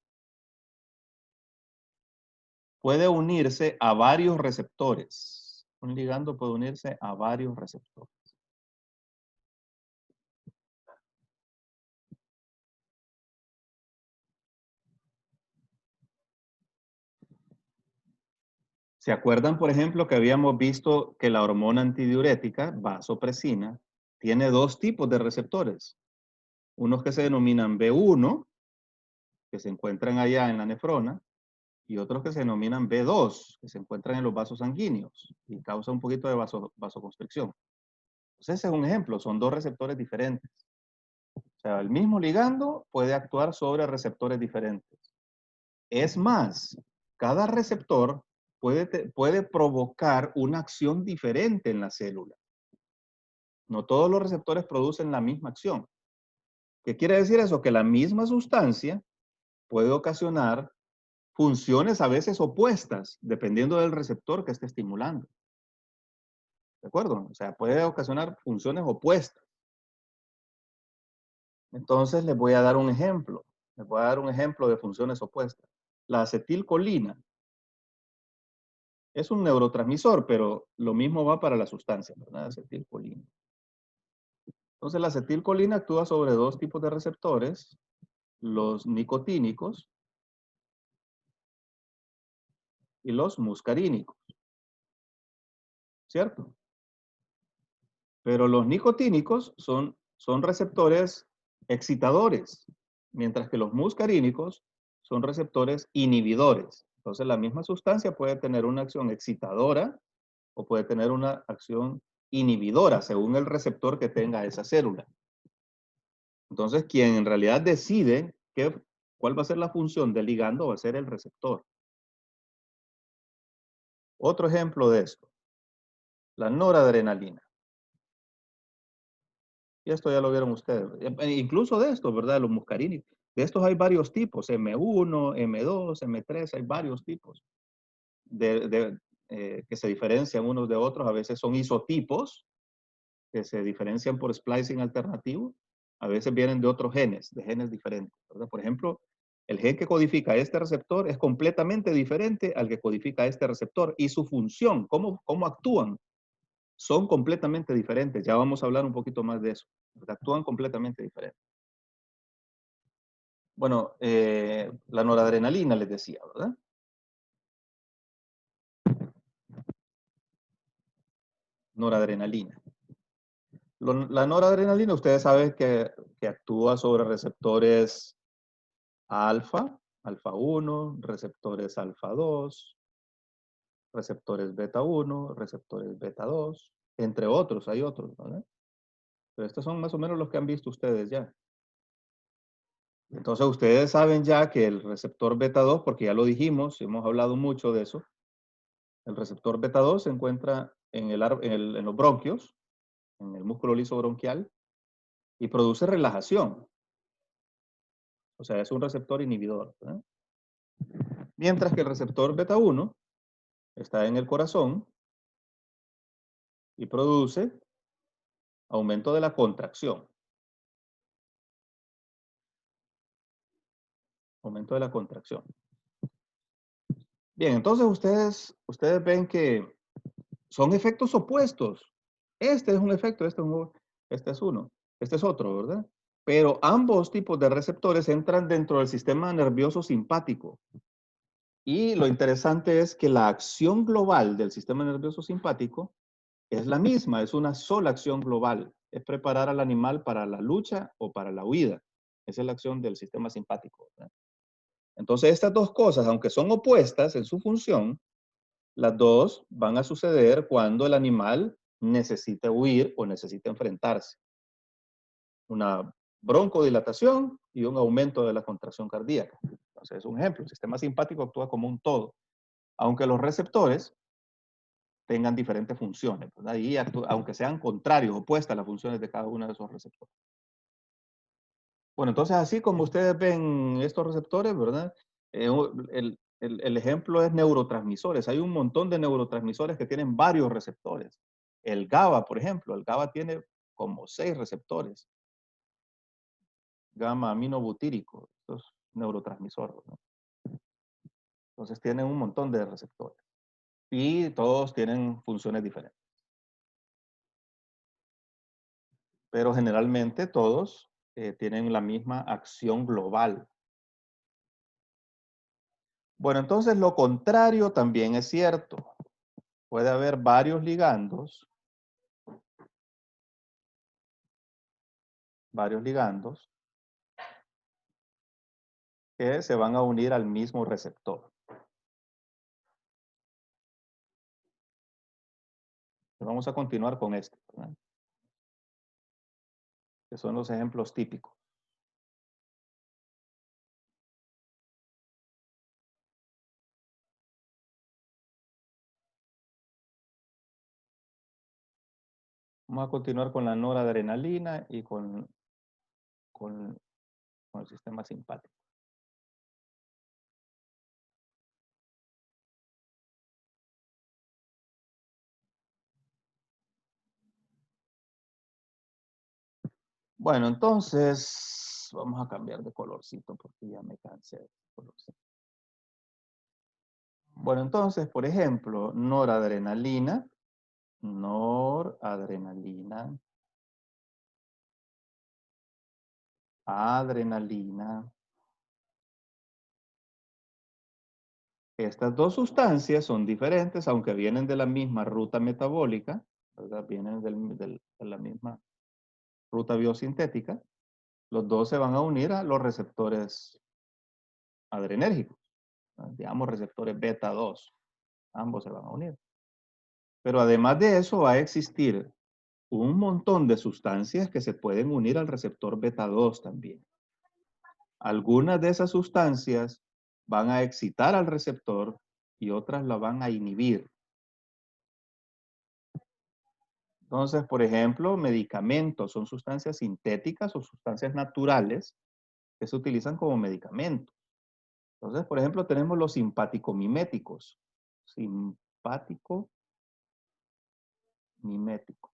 puede unirse a varios receptores. Un ligando puede unirse a varios receptores. ¿Se acuerdan, por ejemplo, que habíamos visto que la hormona antidiurética, vasopresina, tiene dos tipos de receptores? Unos que se denominan B1, que se encuentran allá en la nefrona, y otros que se denominan B2, que se encuentran en los vasos sanguíneos y causa un poquito de vasoconstricción. Entonces ese es un ejemplo, son dos receptores diferentes. O sea, el mismo ligando puede actuar sobre receptores diferentes. Es más, cada receptor puede provocar una acción diferente en la célula. No todos los receptores producen la misma acción. ¿Qué quiere decir eso? Que la misma sustancia puede ocasionar funciones a veces opuestas, dependiendo del receptor que esté estimulando. ¿De acuerdo? O sea, puede ocasionar funciones opuestas. Entonces, les voy a dar un ejemplo. Les voy a dar un ejemplo de funciones opuestas. La acetilcolina Es un neurotransmisor, pero lo mismo va para la sustancia, ¿verdad? Acetilcolina. Entonces la acetilcolina actúa sobre dos tipos de receptores, los nicotínicos y los muscarínicos, ¿cierto? Pero los nicotínicos son receptores excitadores, mientras que los muscarínicos son receptores inhibidores. Entonces la misma sustancia puede tener una acción excitadora o puede tener una acción inhibidora según el receptor que tenga esa célula. Entonces quien en realidad decide cuál va a ser la función del ligando va a ser el receptor. Otro ejemplo de esto, la noradrenalina. Y esto ya lo vieron ustedes. Incluso de estos, ¿verdad? Los muscarínicos. De estos hay varios tipos, M1, M2, M3, hay varios tipos que se diferencian unos de otros. A veces son isotipos que se diferencian por splicing alternativo. A veces vienen de otros genes, de genes diferentes, ¿verdad? Por ejemplo, el gen que codifica este receptor es completamente diferente al que codifica este receptor. Y su función, cómo actúan, son completamente diferentes. Ya vamos a hablar un poquito más de eso. Actúan completamente diferentes. Bueno, la noradrenalina les decía, ¿verdad? Noradrenalina. La noradrenalina, ustedes saben que actúa sobre receptores alfa, alfa 1, receptores alfa 2, receptores beta 1, receptores beta 2, entre otros, hay otros, ¿verdad? Pero estos son más o menos los que han visto ustedes ya. Entonces ustedes saben ya que el receptor beta 2, porque ya lo dijimos, hemos hablado mucho de eso, el receptor beta 2 se encuentra en los bronquios, en el músculo liso bronquial, y produce relajación. O sea, es un receptor inhibidor, ¿verdad? Mientras que el receptor beta 1 está en el corazón y produce aumento de la contracción. Aumento de la contracción. Bien, entonces ustedes ven que son efectos opuestos. Este es un efecto, este es uno, este es otro, ¿verdad? Pero ambos tipos de receptores entran dentro del sistema nervioso simpático. Y lo interesante es que la acción global del sistema nervioso simpático es la misma, es una sola acción global. Es preparar al animal para la lucha o para la huida. Esa es la acción del sistema simpático, ¿verdad? Entonces, estas dos cosas, aunque son opuestas en su función, las dos van a suceder cuando el animal necesite huir o necesite enfrentarse. Una broncodilatación y un aumento de la contracción cardíaca. Entonces, es un ejemplo. El sistema simpático actúa como un todo. Aunque los receptores tengan diferentes funciones, ¿verdad? Y aunque sean contrarios, opuestas las funciones de cada uno de esos receptores. Bueno, entonces así como ustedes ven estos receptores, ¿verdad? El ejemplo es neurotransmisores. Hay un montón de neurotransmisores que tienen varios receptores. El GABA, por ejemplo, el GABA tiene como 6 receptores. Gamma aminobutírico, esto es neurotransmisor, ¿verdad? Entonces tienen un montón de receptores. Y todos tienen funciones diferentes. Pero generalmente todos tienen la misma acción global. Bueno, entonces lo contrario también es cierto. Puede haber varios ligandos que se van a unir al mismo receptor. Vamos a continuar con esto, ¿verdad? Que son los ejemplos típicos. Vamos a continuar con la noradrenalina y con el sistema simpático. Bueno, entonces vamos a cambiar de colorcito porque ya me cansé de este colorcito. Bueno, entonces, por ejemplo, noradrenalina, adrenalina. Estas dos sustancias son diferentes, aunque vienen de la misma ruta metabólica, ¿verdad? Vienen de la misma ruta biosintética. Los dos se van a unir a los receptores adrenérgicos, ¿no? Digamos receptores beta 2. Ambos se van a unir. Pero además de eso va a existir un montón de sustancias que se pueden unir al receptor beta 2 también. Algunas de esas sustancias van a excitar al receptor y otras la van a inhibir. Entonces, por ejemplo, medicamentos son sustancias sintéticas o sustancias naturales que se utilizan como medicamentos. Entonces, por ejemplo, tenemos los simpático-miméticos. Simpático-miméticos.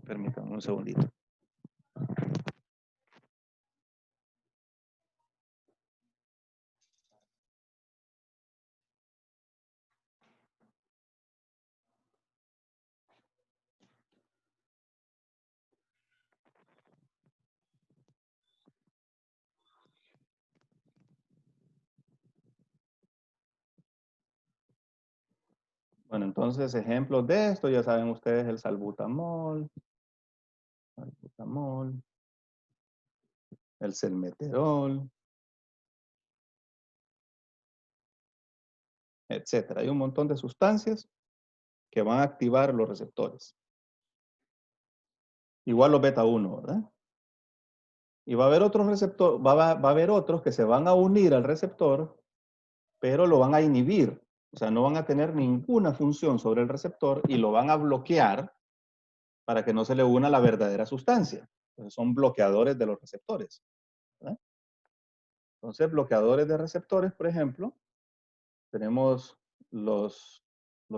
Permítanme un segundito. Bueno, entonces ejemplos de esto, ya saben ustedes el salbutamol, el salmeterol, etcétera. Hay un montón de sustancias que van a activar los receptores. Igual los beta 1, ¿verdad? Y va a haber otros receptores, va a haber otros que se van a unir al receptor, pero lo van a inhibir. O sea, no van a tener ninguna función sobre el receptor y lo van a bloquear para que no se le una la verdadera sustancia. Entonces son bloqueadores de los receptores, ¿verdad? Entonces, bloqueadores de receptores, por ejemplo, tenemos los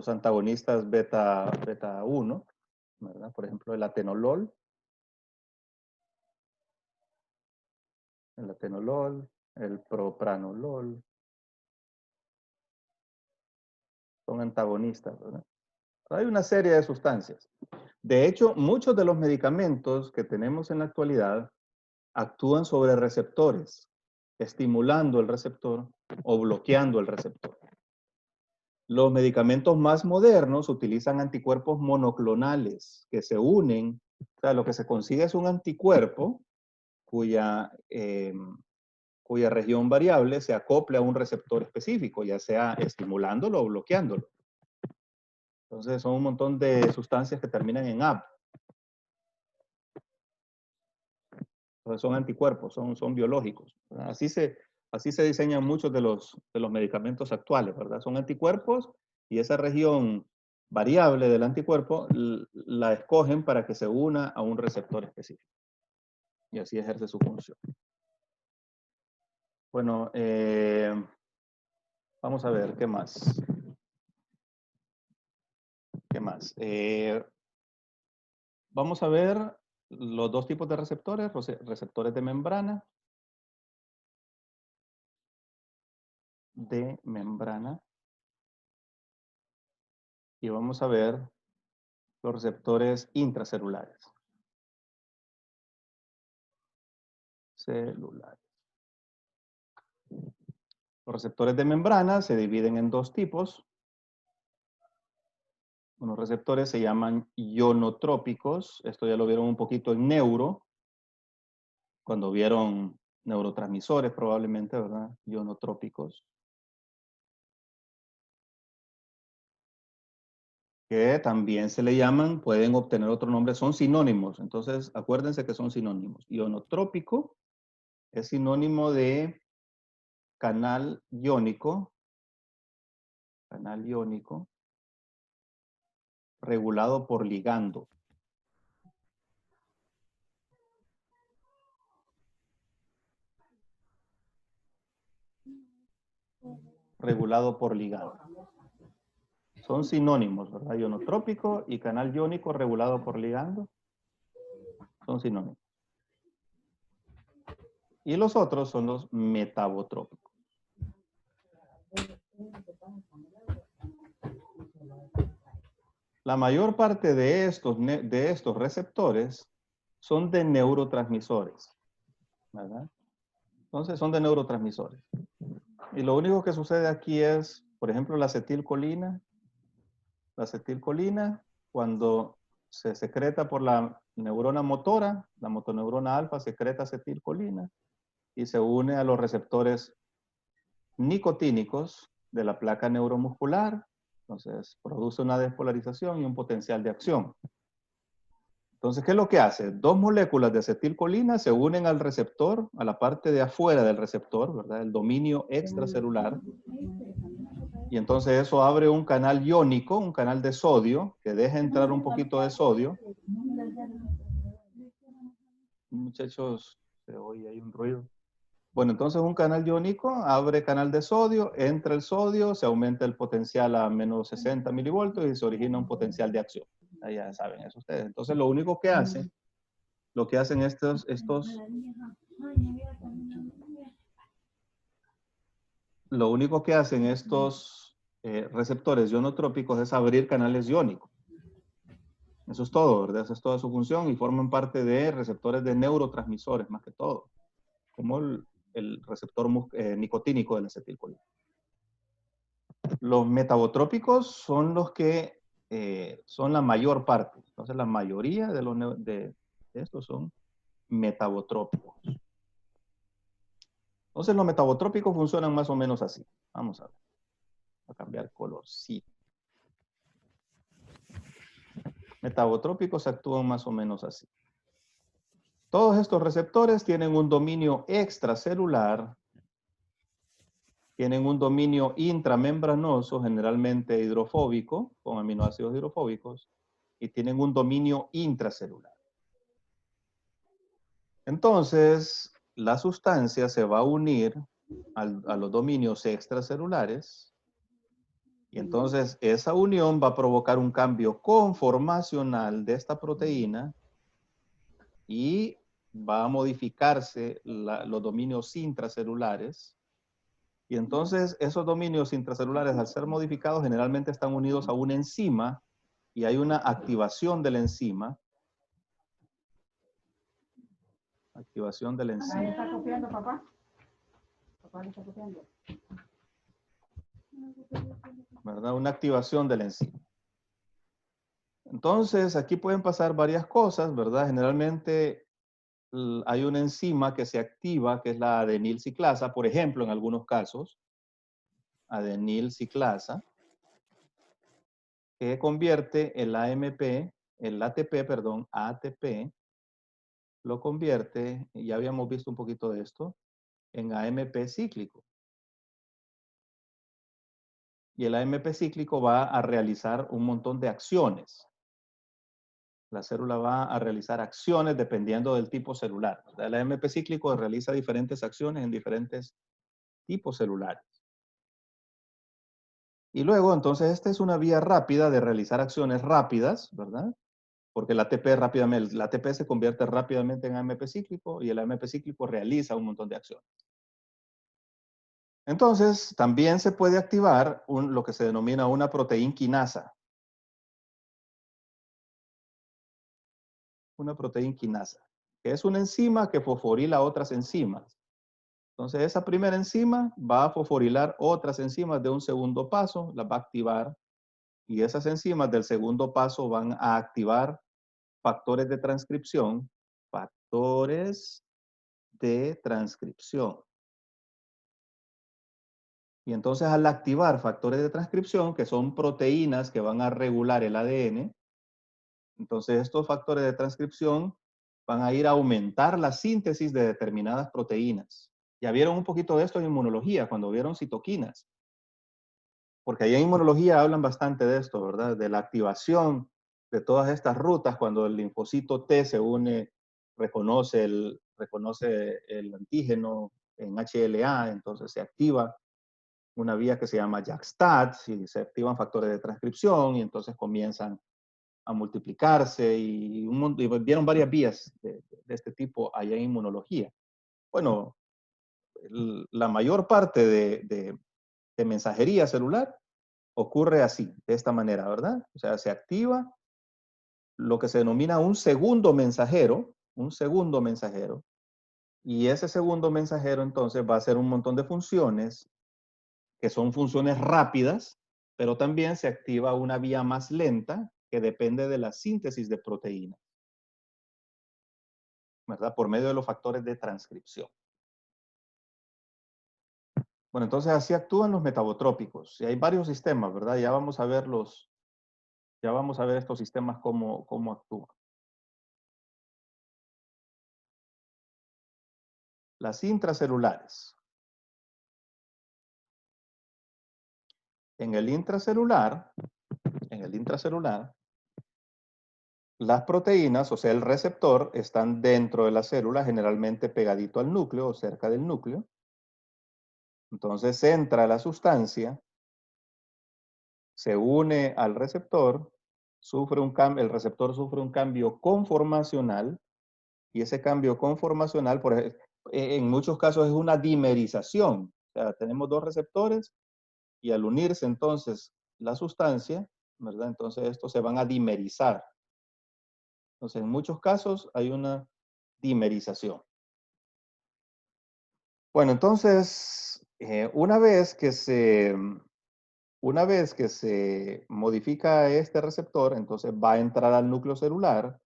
antagonistas beta 1, ¿verdad? Por ejemplo, el atenolol, el propranolol, son antagonistas, ¿verdad? Hay una serie de sustancias. De hecho, muchos de los medicamentos que tenemos en la actualidad actúan sobre receptores, estimulando el receptor o bloqueando el receptor. Los medicamentos más modernos utilizan anticuerpos monoclonales que se unen. O sea, lo que se consigue es un anticuerpo cuya región variable se acople a un receptor específico, ya sea estimulándolo o bloqueándolo. Entonces son un montón de sustancias que terminan en AB. Entonces son anticuerpos, son biológicos, ¿verdad? Así se diseñan muchos de los medicamentos actuales, ¿verdad? Son anticuerpos y esa región variable del anticuerpo la escogen para que se una a un receptor específico. Y así ejerce su función. Bueno, vamos a ver, ¿qué más? ¿Qué más? Vamos a ver los dos tipos de receptores, receptores de membrana. Y vamos a ver los receptores intracelulares. Los receptores de membrana se dividen en dos tipos. Unos receptores se llaman ionotrópicos. Esto ya lo vieron un poquito en neuro, cuando vieron neurotransmisores probablemente, ¿verdad? Ionotrópicos. Que también se le llaman, pueden obtener otro nombre, son sinónimos. Entonces, acuérdense que son sinónimos. Ionotrópico es sinónimo de canal iónico, regulado por ligando. Regulado por ligando. Son sinónimos, ¿verdad? Ionotrópico y canal iónico regulado por ligando son sinónimos. Y los otros son los metabotrópicos. La mayor parte de estos receptores son de neurotransmisores, ¿verdad? Entonces son de neurotransmisores. Y lo único que sucede aquí es, por ejemplo, la acetilcolina. La acetilcolina, cuando se secreta por la neurona motora, la motoneurona alfa secreta acetilcolina y se une a los receptores nicotínicos de la placa neuromuscular. Entonces, produce una despolarización y un potencial de acción. Entonces, ¿qué es lo que hace? Dos moléculas de acetilcolina se unen al receptor, a la parte de afuera del receptor, ¿verdad? El dominio extracelular. Y entonces eso abre un canal iónico, un canal de sodio, que deja entrar un poquito de sodio. Muchachos, se oye ahí un ruido. Bueno, entonces un canal iónico abre canal de sodio, entra el sodio, se aumenta el potencial a menos 60 milivoltios y se origina un potencial de acción. Ahí ya saben eso ustedes. Entonces lo único que hacen, lo único que hacen estos receptores ionotrópicos es abrir canales iónicos. Eso es todo, ¿verdad? Esa es toda su función y forman parte de receptores de neurotransmisores más que todo, como el receptor nicotínico de la acetilcolina. Los metabotrópicos son los que son la mayor parte. Entonces, la mayoría de estos son metabotrópicos. Entonces, los metabotrópicos funcionan más o menos así. Vamos a ver. Voy a cambiar color. Sí. Metabotrópicos actúan más o menos así. Todos estos receptores tienen un dominio extracelular, tienen un dominio intramembranoso, generalmente hidrofóbico, con aminoácidos hidrofóbicos, y tienen un dominio intracelular. Entonces, la sustancia se va a unir a los dominios extracelulares, y entonces esa unión va a provocar un cambio conformacional de esta proteína y va a modificarse los dominios intracelulares. Y entonces esos dominios intracelulares, al ser modificados, generalmente están unidos a una enzima y hay una activación de la enzima. Activación de la enzima. ¿Ahí está copiando, papá? ¿Papá le está copiando? ¿Verdad? Una activación de la enzima. Entonces, aquí pueden pasar varias cosas, ¿verdad? Generalmente hay una enzima que se activa, que es la adenilciclasa, por ejemplo, en algunos casos, adenilciclasa, que convierte el ATP, perdón, ATP, lo convierte, ya habíamos visto un poquito de esto, en AMP cíclico. Y el AMP cíclico va a realizar un montón de acciones. La célula va a realizar acciones dependiendo del tipo celular. O sea, el AMP cíclico realiza diferentes acciones en diferentes tipos celulares. Y luego, entonces, esta es una vía rápida de realizar acciones rápidas, ¿verdad? Porque el ATP se convierte rápidamente en AMP cíclico y el AMP cíclico realiza un montón de acciones. Entonces, también se puede activar lo que se denomina una proteína quinasa. Una proteína quinasa, que es una enzima que fosforila otras enzimas. Entonces, esa primera enzima va a fosforilar otras enzimas de un segundo paso, las va a activar, y esas enzimas del segundo paso van a activar factores de transcripción, Y entonces al activar factores de transcripción, que son proteínas que van a regular el ADN, entonces estos factores de transcripción van a ir a aumentar la síntesis de determinadas proteínas. Ya vieron un poquito de esto en inmunología, cuando vieron citoquinas. Porque ahí en inmunología hablan bastante de esto, ¿verdad? De la activación de todas estas rutas cuando el linfocito T se une, reconoce el antígeno en HLA, entonces se activa una vía que se llama JAK-STAT y se activan factores de transcripción y entonces comienzan a multiplicarse y vieron varias vías de este tipo allá en inmunología. Bueno, la mayor parte de mensajería celular ocurre así, de esta manera, ¿verdad? O sea, se activa lo que se denomina un segundo mensajero, y ese segundo mensajero entonces va a hacer un montón de funciones que son funciones rápidas, pero también se activa una vía más lenta que depende de la síntesis de proteínas, ¿verdad? Por medio de los factores de transcripción. Bueno, entonces así actúan los metabotrópicos. Y hay varios sistemas, ¿verdad? Ya vamos a ver estos sistemas cómo actúan. Las intracelulares. En el intracelular, las proteínas, o sea, el receptor, están dentro de la célula, generalmente pegadito al núcleo o cerca del núcleo. Entonces entra la sustancia, se une al receptor, el receptor sufre un cambio conformacional, y ese cambio conformacional, en muchos casos, es una dimerización. O sea, tenemos dos receptores y al unirse entonces la sustancia, ¿verdad? Entonces estos se van a dimerizar. Entonces, en muchos casos hay una dimerización. Bueno, entonces, una vez que se modifica este receptor, entonces va a entrar al núcleo celular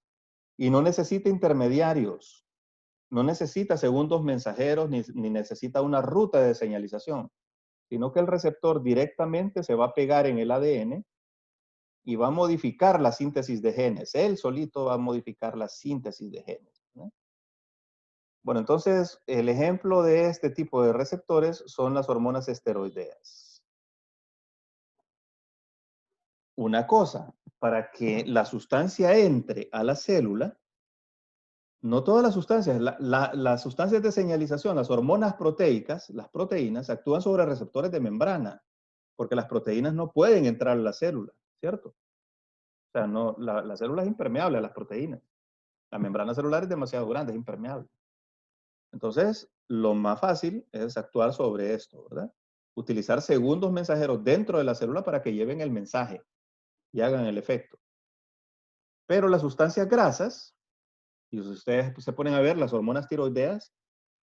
y no necesita intermediarios, no necesita segundos mensajeros ni necesita una ruta de señalización, sino que el receptor directamente se va a pegar en el ADN y va a modificar la síntesis de genes. Él solito va a modificar la síntesis de genes, ¿no? Bueno, entonces, el ejemplo de este tipo de receptores son las hormonas esteroideas. Una cosa, para que la sustancia entre a la célula, no todas las sustancias, las sustancias de señalización, las hormonas proteicas, las proteínas, actúan sobre receptores de membrana, porque las proteínas no pueden entrar a la célula, ¿cierto? O sea, no, la célula es impermeable a las proteínas. La membrana celular es demasiado grande, es impermeable. Entonces, lo más fácil es actuar sobre esto, ¿verdad? Utilizar segundos mensajeros dentro de la célula para que lleven el mensaje y hagan el efecto. Pero las sustancias grasas, y si ustedes se ponen a ver, las hormonas tiroideas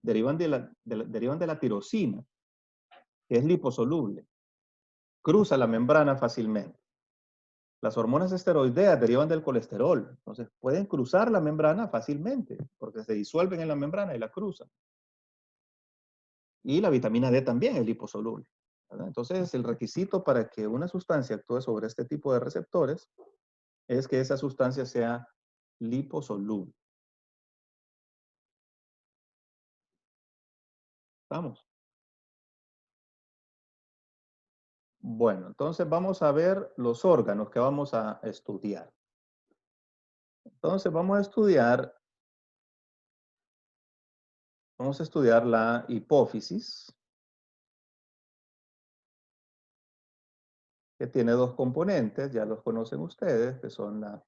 derivan de la tirosina, que es liposoluble. Cruza la membrana fácilmente. Las hormonas esteroideas derivan del colesterol, entonces pueden cruzar la membrana fácilmente, porque se disuelven en la membrana y la cruzan. Y la vitamina D también es liposoluble, ¿verdad? Entonces, el requisito para que una sustancia actúe sobre este tipo de receptores es que esa sustancia sea liposoluble. ¿Estamos? Bueno, entonces vamos a ver los órganos que vamos a estudiar. Entonces vamos a estudiar la hipófisis, que tiene dos componentes, ya los conocen ustedes, que son la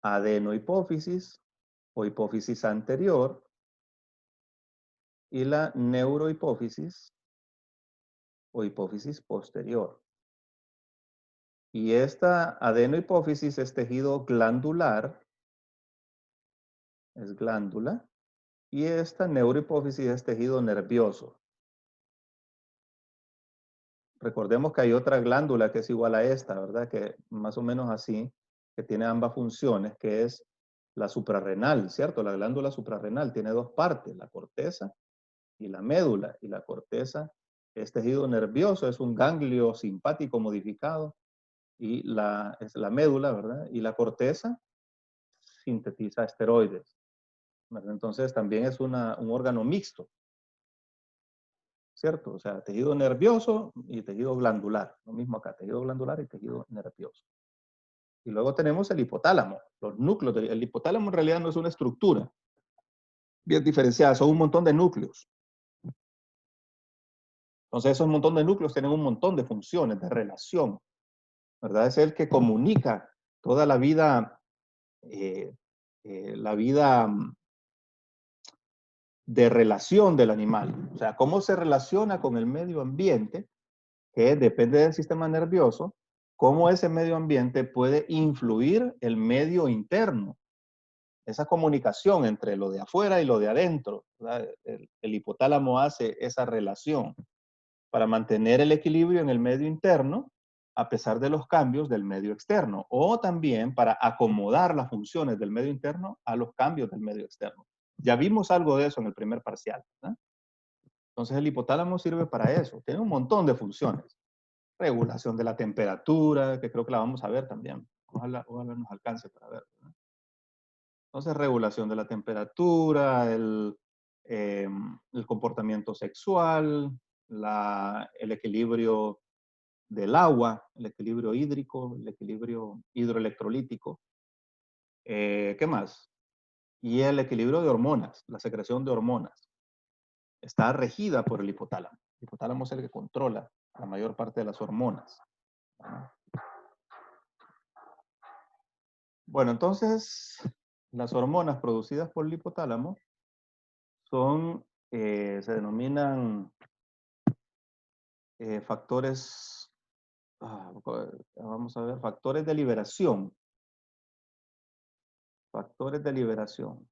adenohipófisis o hipófisis anterior y la neurohipófisis o hipófisis posterior. Y esta adenohipófisis es tejido glandular, es glándula, y esta neurohipófisis es tejido nervioso. Recordemos que hay otra glándula que es igual a esta, ¿verdad? Que más o menos así, que tiene ambas funciones, que es la suprarrenal, ¿cierto? La glándula suprarrenal tiene dos partes, la corteza y la médula. Y la corteza es tejido nervioso, es un ganglio simpático modificado, y es la médula, ¿verdad? Y la corteza sintetiza esteroides, ¿verdad? Entonces también es un órgano mixto, ¿cierto? O sea, tejido nervioso y tejido glandular. Lo mismo acá, tejido glandular y tejido nervioso. Y luego tenemos el hipotálamo, los núcleos. El hipotálamo en realidad no es una estructura bien diferenciada, son un montón de núcleos. Entonces esos montón de núcleos tienen un montón de funciones, de relación, ¿verdad? Es el que comunica toda la vida de relación del animal. O sea, cómo se relaciona con el medio ambiente, que depende del sistema nervioso, cómo ese medio ambiente puede influir el medio interno. Esa comunicación entre lo de afuera y lo de adentro. El hipotálamo hace esa relación para mantener el equilibrio en el medio interno a pesar de los cambios del medio externo, o también para acomodar las funciones del medio interno a los cambios del medio externo. Ya vimos algo de eso en el primer parcial, ¿verdad? Entonces el hipotálamo sirve para eso. Tiene un montón de funciones. Regulación de la temperatura, que creo que la vamos a ver también. Ojalá nos alcance para ver, ¿verdad? Entonces, regulación de la temperatura, el comportamiento sexual, el equilibrio del agua, el equilibrio hídrico, el equilibrio hidroelectrolítico. ¿Qué más? Y el equilibrio de hormonas, la secreción de hormonas. Está regida por el hipotálamo. El hipotálamo es el que controla la mayor parte de las hormonas. Bueno, entonces, las hormonas producidas por el hipotálamo son, se denominan factores, vamos a ver, factores de liberación. Factores de liberación.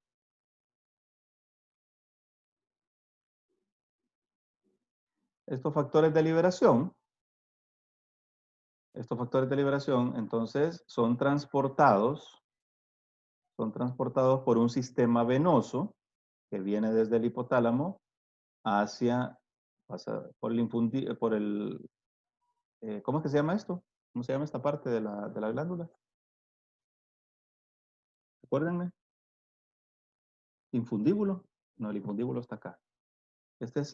Estos factores de liberación, entonces, son transportados por un sistema venoso que viene desde el hipotálamo hacia, por el, ¿cómo es que se llama esto? ¿Cómo se llama esta parte de la glándula? Acuérdenme. ¿Infundíbulo? No, el infundíbulo está acá. Este es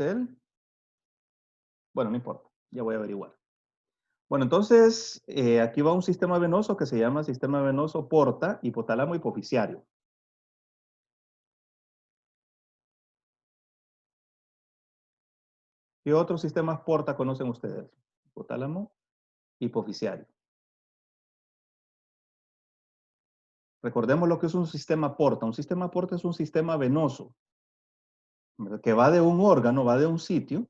bueno, no importa, ya voy a averiguar. Bueno, entonces, aquí va un sistema venoso que se llama sistema venoso porta, hipotálamo hipofisiario. ¿Qué otros sistemas porta conocen ustedes? Hipotálamo, hipofisiario. Recordemos lo que es un sistema porta. Un sistema porta es un sistema venoso, ¿verdad? Que va de un órgano, va de un sitio.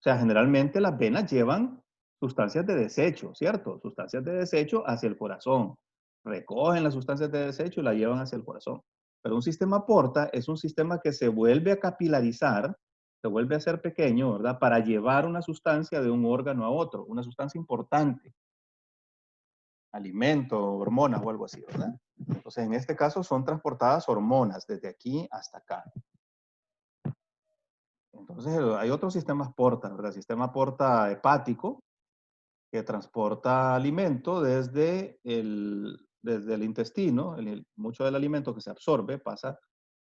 O sea, generalmente las venas llevan sustancias de desecho, ¿cierto? Sustancias de desecho hacia el corazón. Recogen las sustancias de desecho y las llevan hacia el corazón. Pero un sistema porta es un sistema que se vuelve a capilarizar, se vuelve a ser pequeño, ¿verdad? Para llevar una sustancia de un órgano a otro, una sustancia importante. Alimento, hormonas o algo así, ¿verdad? Entonces, en este caso son transportadas hormonas desde aquí hasta acá. Entonces, hay otros sistemas porta, ¿verdad? El sistema porta hepático, que transporta alimento desde el intestino. Mucho del alimento que se absorbe pasa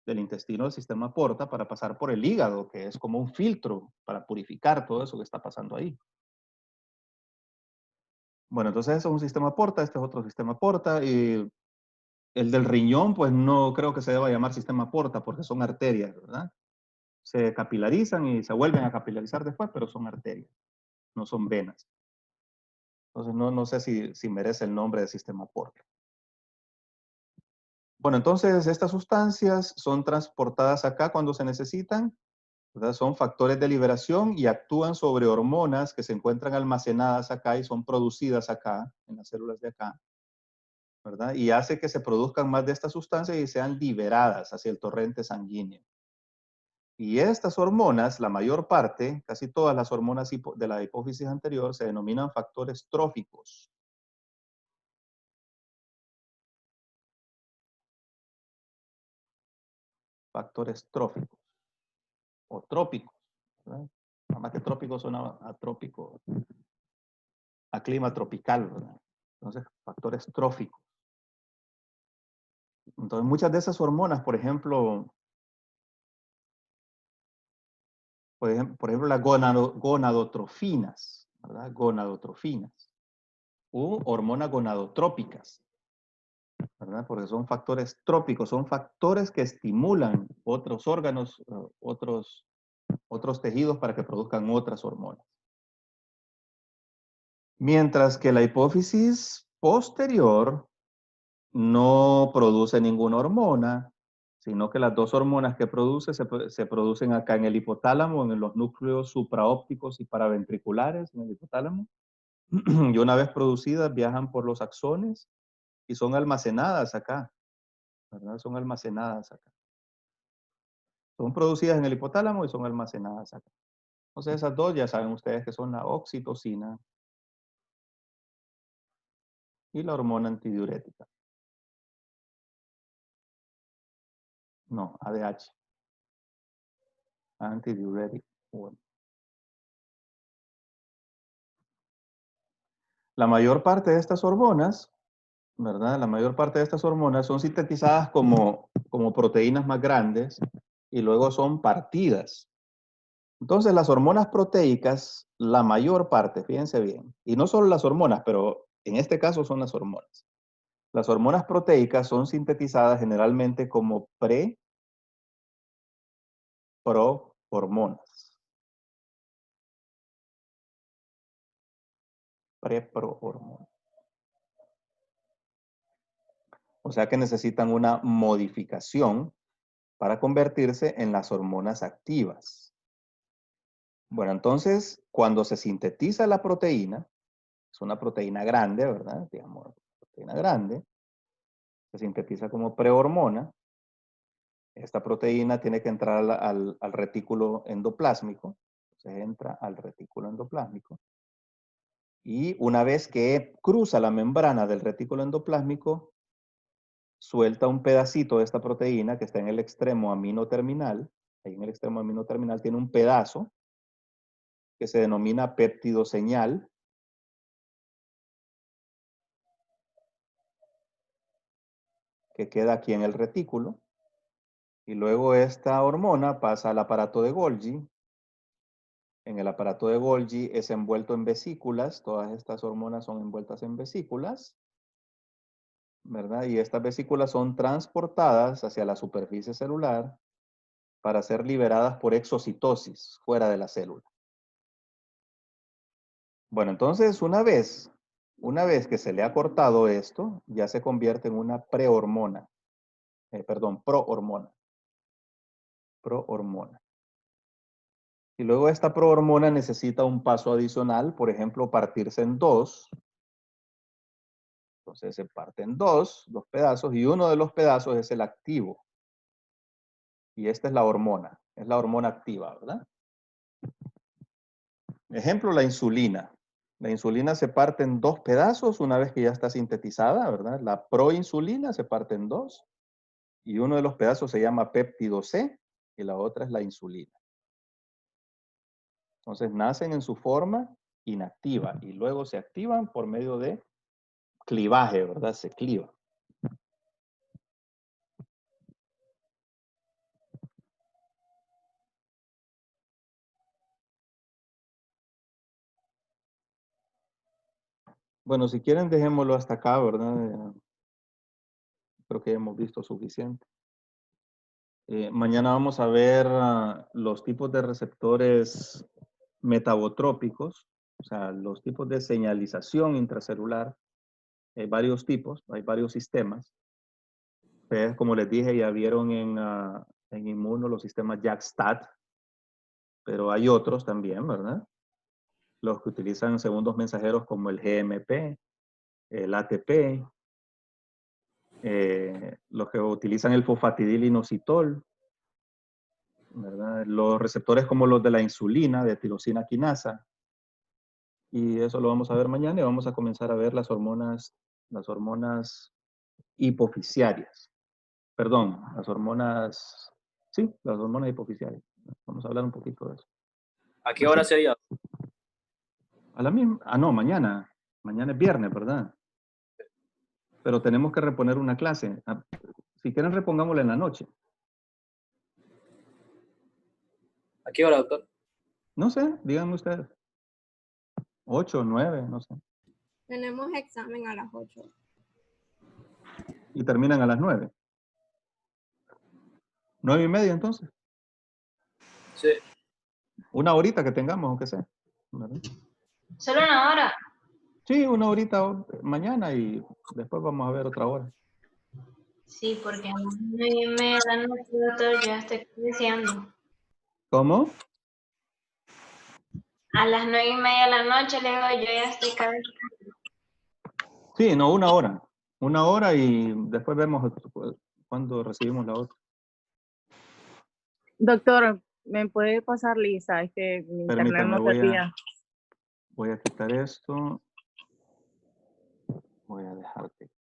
del intestino al sistema porta para pasar por el hígado, que es como un filtro para purificar todo eso que está pasando ahí. Bueno, entonces eso es un sistema porta, este es otro sistema porta, y el del riñón, pues no creo que se deba llamar sistema porta porque son arterias, ¿verdad? Se capilarizan y se vuelven a capilarizar después, pero son arterias, no son venas. Entonces no sé si merece el nombre de sistema porta. Bueno, entonces estas sustancias son transportadas acá cuando se necesitan, ¿verdad? Son factores de liberación y actúan sobre hormonas que se encuentran almacenadas acá y son producidas acá, en las células de acá, ¿verdad? Y hace que se produzcan más de estas sustancias y sean liberadas hacia el torrente sanguíneo. Y estas hormonas, la mayor parte, casi todas las hormonas de la hipófisis anterior, se denominan factores tróficos. Factores tróficos. O trópicos, ¿verdad? Nada más que trópico suena a trópico, a clima tropical, ¿verdad? Entonces, factores tróficos. Entonces, muchas de esas hormonas, por ejemplo, las gonadotrofinas, ¿verdad? Gonadotrofinas. O hormonas gonadotrópicas, ¿verdad? Porque son factores trópicos, son factores que estimulan otros órganos, otros tejidos para que produzcan otras hormonas. Mientras que la hipófisis posterior no produce ninguna hormona, sino que las dos hormonas que produce se producen acá en el hipotálamo, en los núcleos supraópticos y paraventriculares, en el hipotálamo. Y una vez producidas viajan por los axones y son almacenadas acá, ¿verdad? Son almacenadas acá. Son producidas en el hipotálamo y son almacenadas acá. Entonces esas dos ya saben ustedes que son la oxitocina y la hormona antidiurética. No, ADH. Antidiuretic. Bueno. La mayor parte de estas hormonas, ¿verdad? La mayor parte de estas hormonas son sintetizadas como proteínas más grandes y luego son partidas. Entonces las hormonas proteicas, la mayor parte, fíjense bien, y no solo las hormonas, pero en este caso son las hormonas. Las hormonas proteicas son sintetizadas generalmente como prohormonas. Prohormonas. O sea que necesitan una modificación para convertirse en las hormonas activas. Bueno, entonces, cuando se sintetiza la proteína, es una proteína grande, ¿verdad? Digamos, proteína grande, se sintetiza como prehormona. Esta proteína tiene que entrar al retículo endoplásmico. Entonces entra al retículo endoplásmico. Y una vez que cruza la membrana del retículo endoplásmico, suelta un pedacito de esta proteína que está en el extremo amino terminal. Ahí en el extremo amino terminal tiene un pedazo que se denomina péptido señal. Que queda aquí en el retículo. Y luego esta hormona pasa al aparato de Golgi. En el aparato de Golgi es envuelto en vesículas. Todas estas hormonas son envueltas en vesículas, ¿verdad? Y estas vesículas son transportadas hacia la superficie celular para ser liberadas por exocitosis fuera de la célula. Bueno, entonces una vez que se le ha cortado esto, ya se convierte en una prohormona. Prohormona. Y luego esta prohormona necesita un paso adicional, por ejemplo, partirse en dos. Entonces se parte en dos pedazos, y uno de los pedazos es el activo. Y esta es la hormona activa, ¿verdad? Ejemplo, la insulina. La insulina se parte en dos pedazos una vez que ya está sintetizada, ¿verdad? La proinsulina se parte en dos, y uno de los pedazos se llama péptido C, y la otra es la insulina. Entonces nacen en su forma inactiva, y luego se activan por medio de clivaje, ¿verdad? Se cliva. Bueno, si quieren dejémoslo hasta acá, ¿verdad? Creo que hemos visto suficiente. Mañana vamos a ver los tipos de receptores metabotrópicos, o sea, los tipos de señalización intracelular. Hay varios tipos, hay varios sistemas. Ustedes, como les dije, ya vieron en inmuno los sistemas JAK-STAT, pero hay otros también, ¿verdad? Los que utilizan segundos mensajeros como el GMP, el ATP, los que utilizan el fosfatidilinositol, ¿verdad? Los receptores como los de la insulina, de tirosina quinasa. Y eso lo vamos a ver mañana, y vamos a comenzar a ver las hormonas hipofisiarias. Perdón, las hormonas hipofisiarias. Vamos a hablar un poquito de eso. ¿A qué hora sería? A la misma, no, mañana. Mañana es viernes, ¿verdad? Pero tenemos que reponer una clase. Si quieren, repongámosla en la noche. ¿A qué hora, doctor? No sé, díganme ustedes. 8, 9, no sé. Tenemos examen a las 8. Y terminan a las 9. 9:30 entonces. Sí. Una horita que tengamos, aunque sea. ¿Verdad? Solo una hora. Sí, una horita mañana, y después vamos a ver otra hora. Sí, porque a las 9:30 de la noche, doctor, yo ya estoy cabeceando. ¿Cómo? A las 9:30 de la noche, le digo, yo ya estoy cabeceando. Sí, no, 1 hora. 1 hora y después vemos cuándo recibimos la otra. Doctor, ¿me puede pasar lista? Es que mi internet Permítame, no servía. voy a quitar esto. Voy a dejarte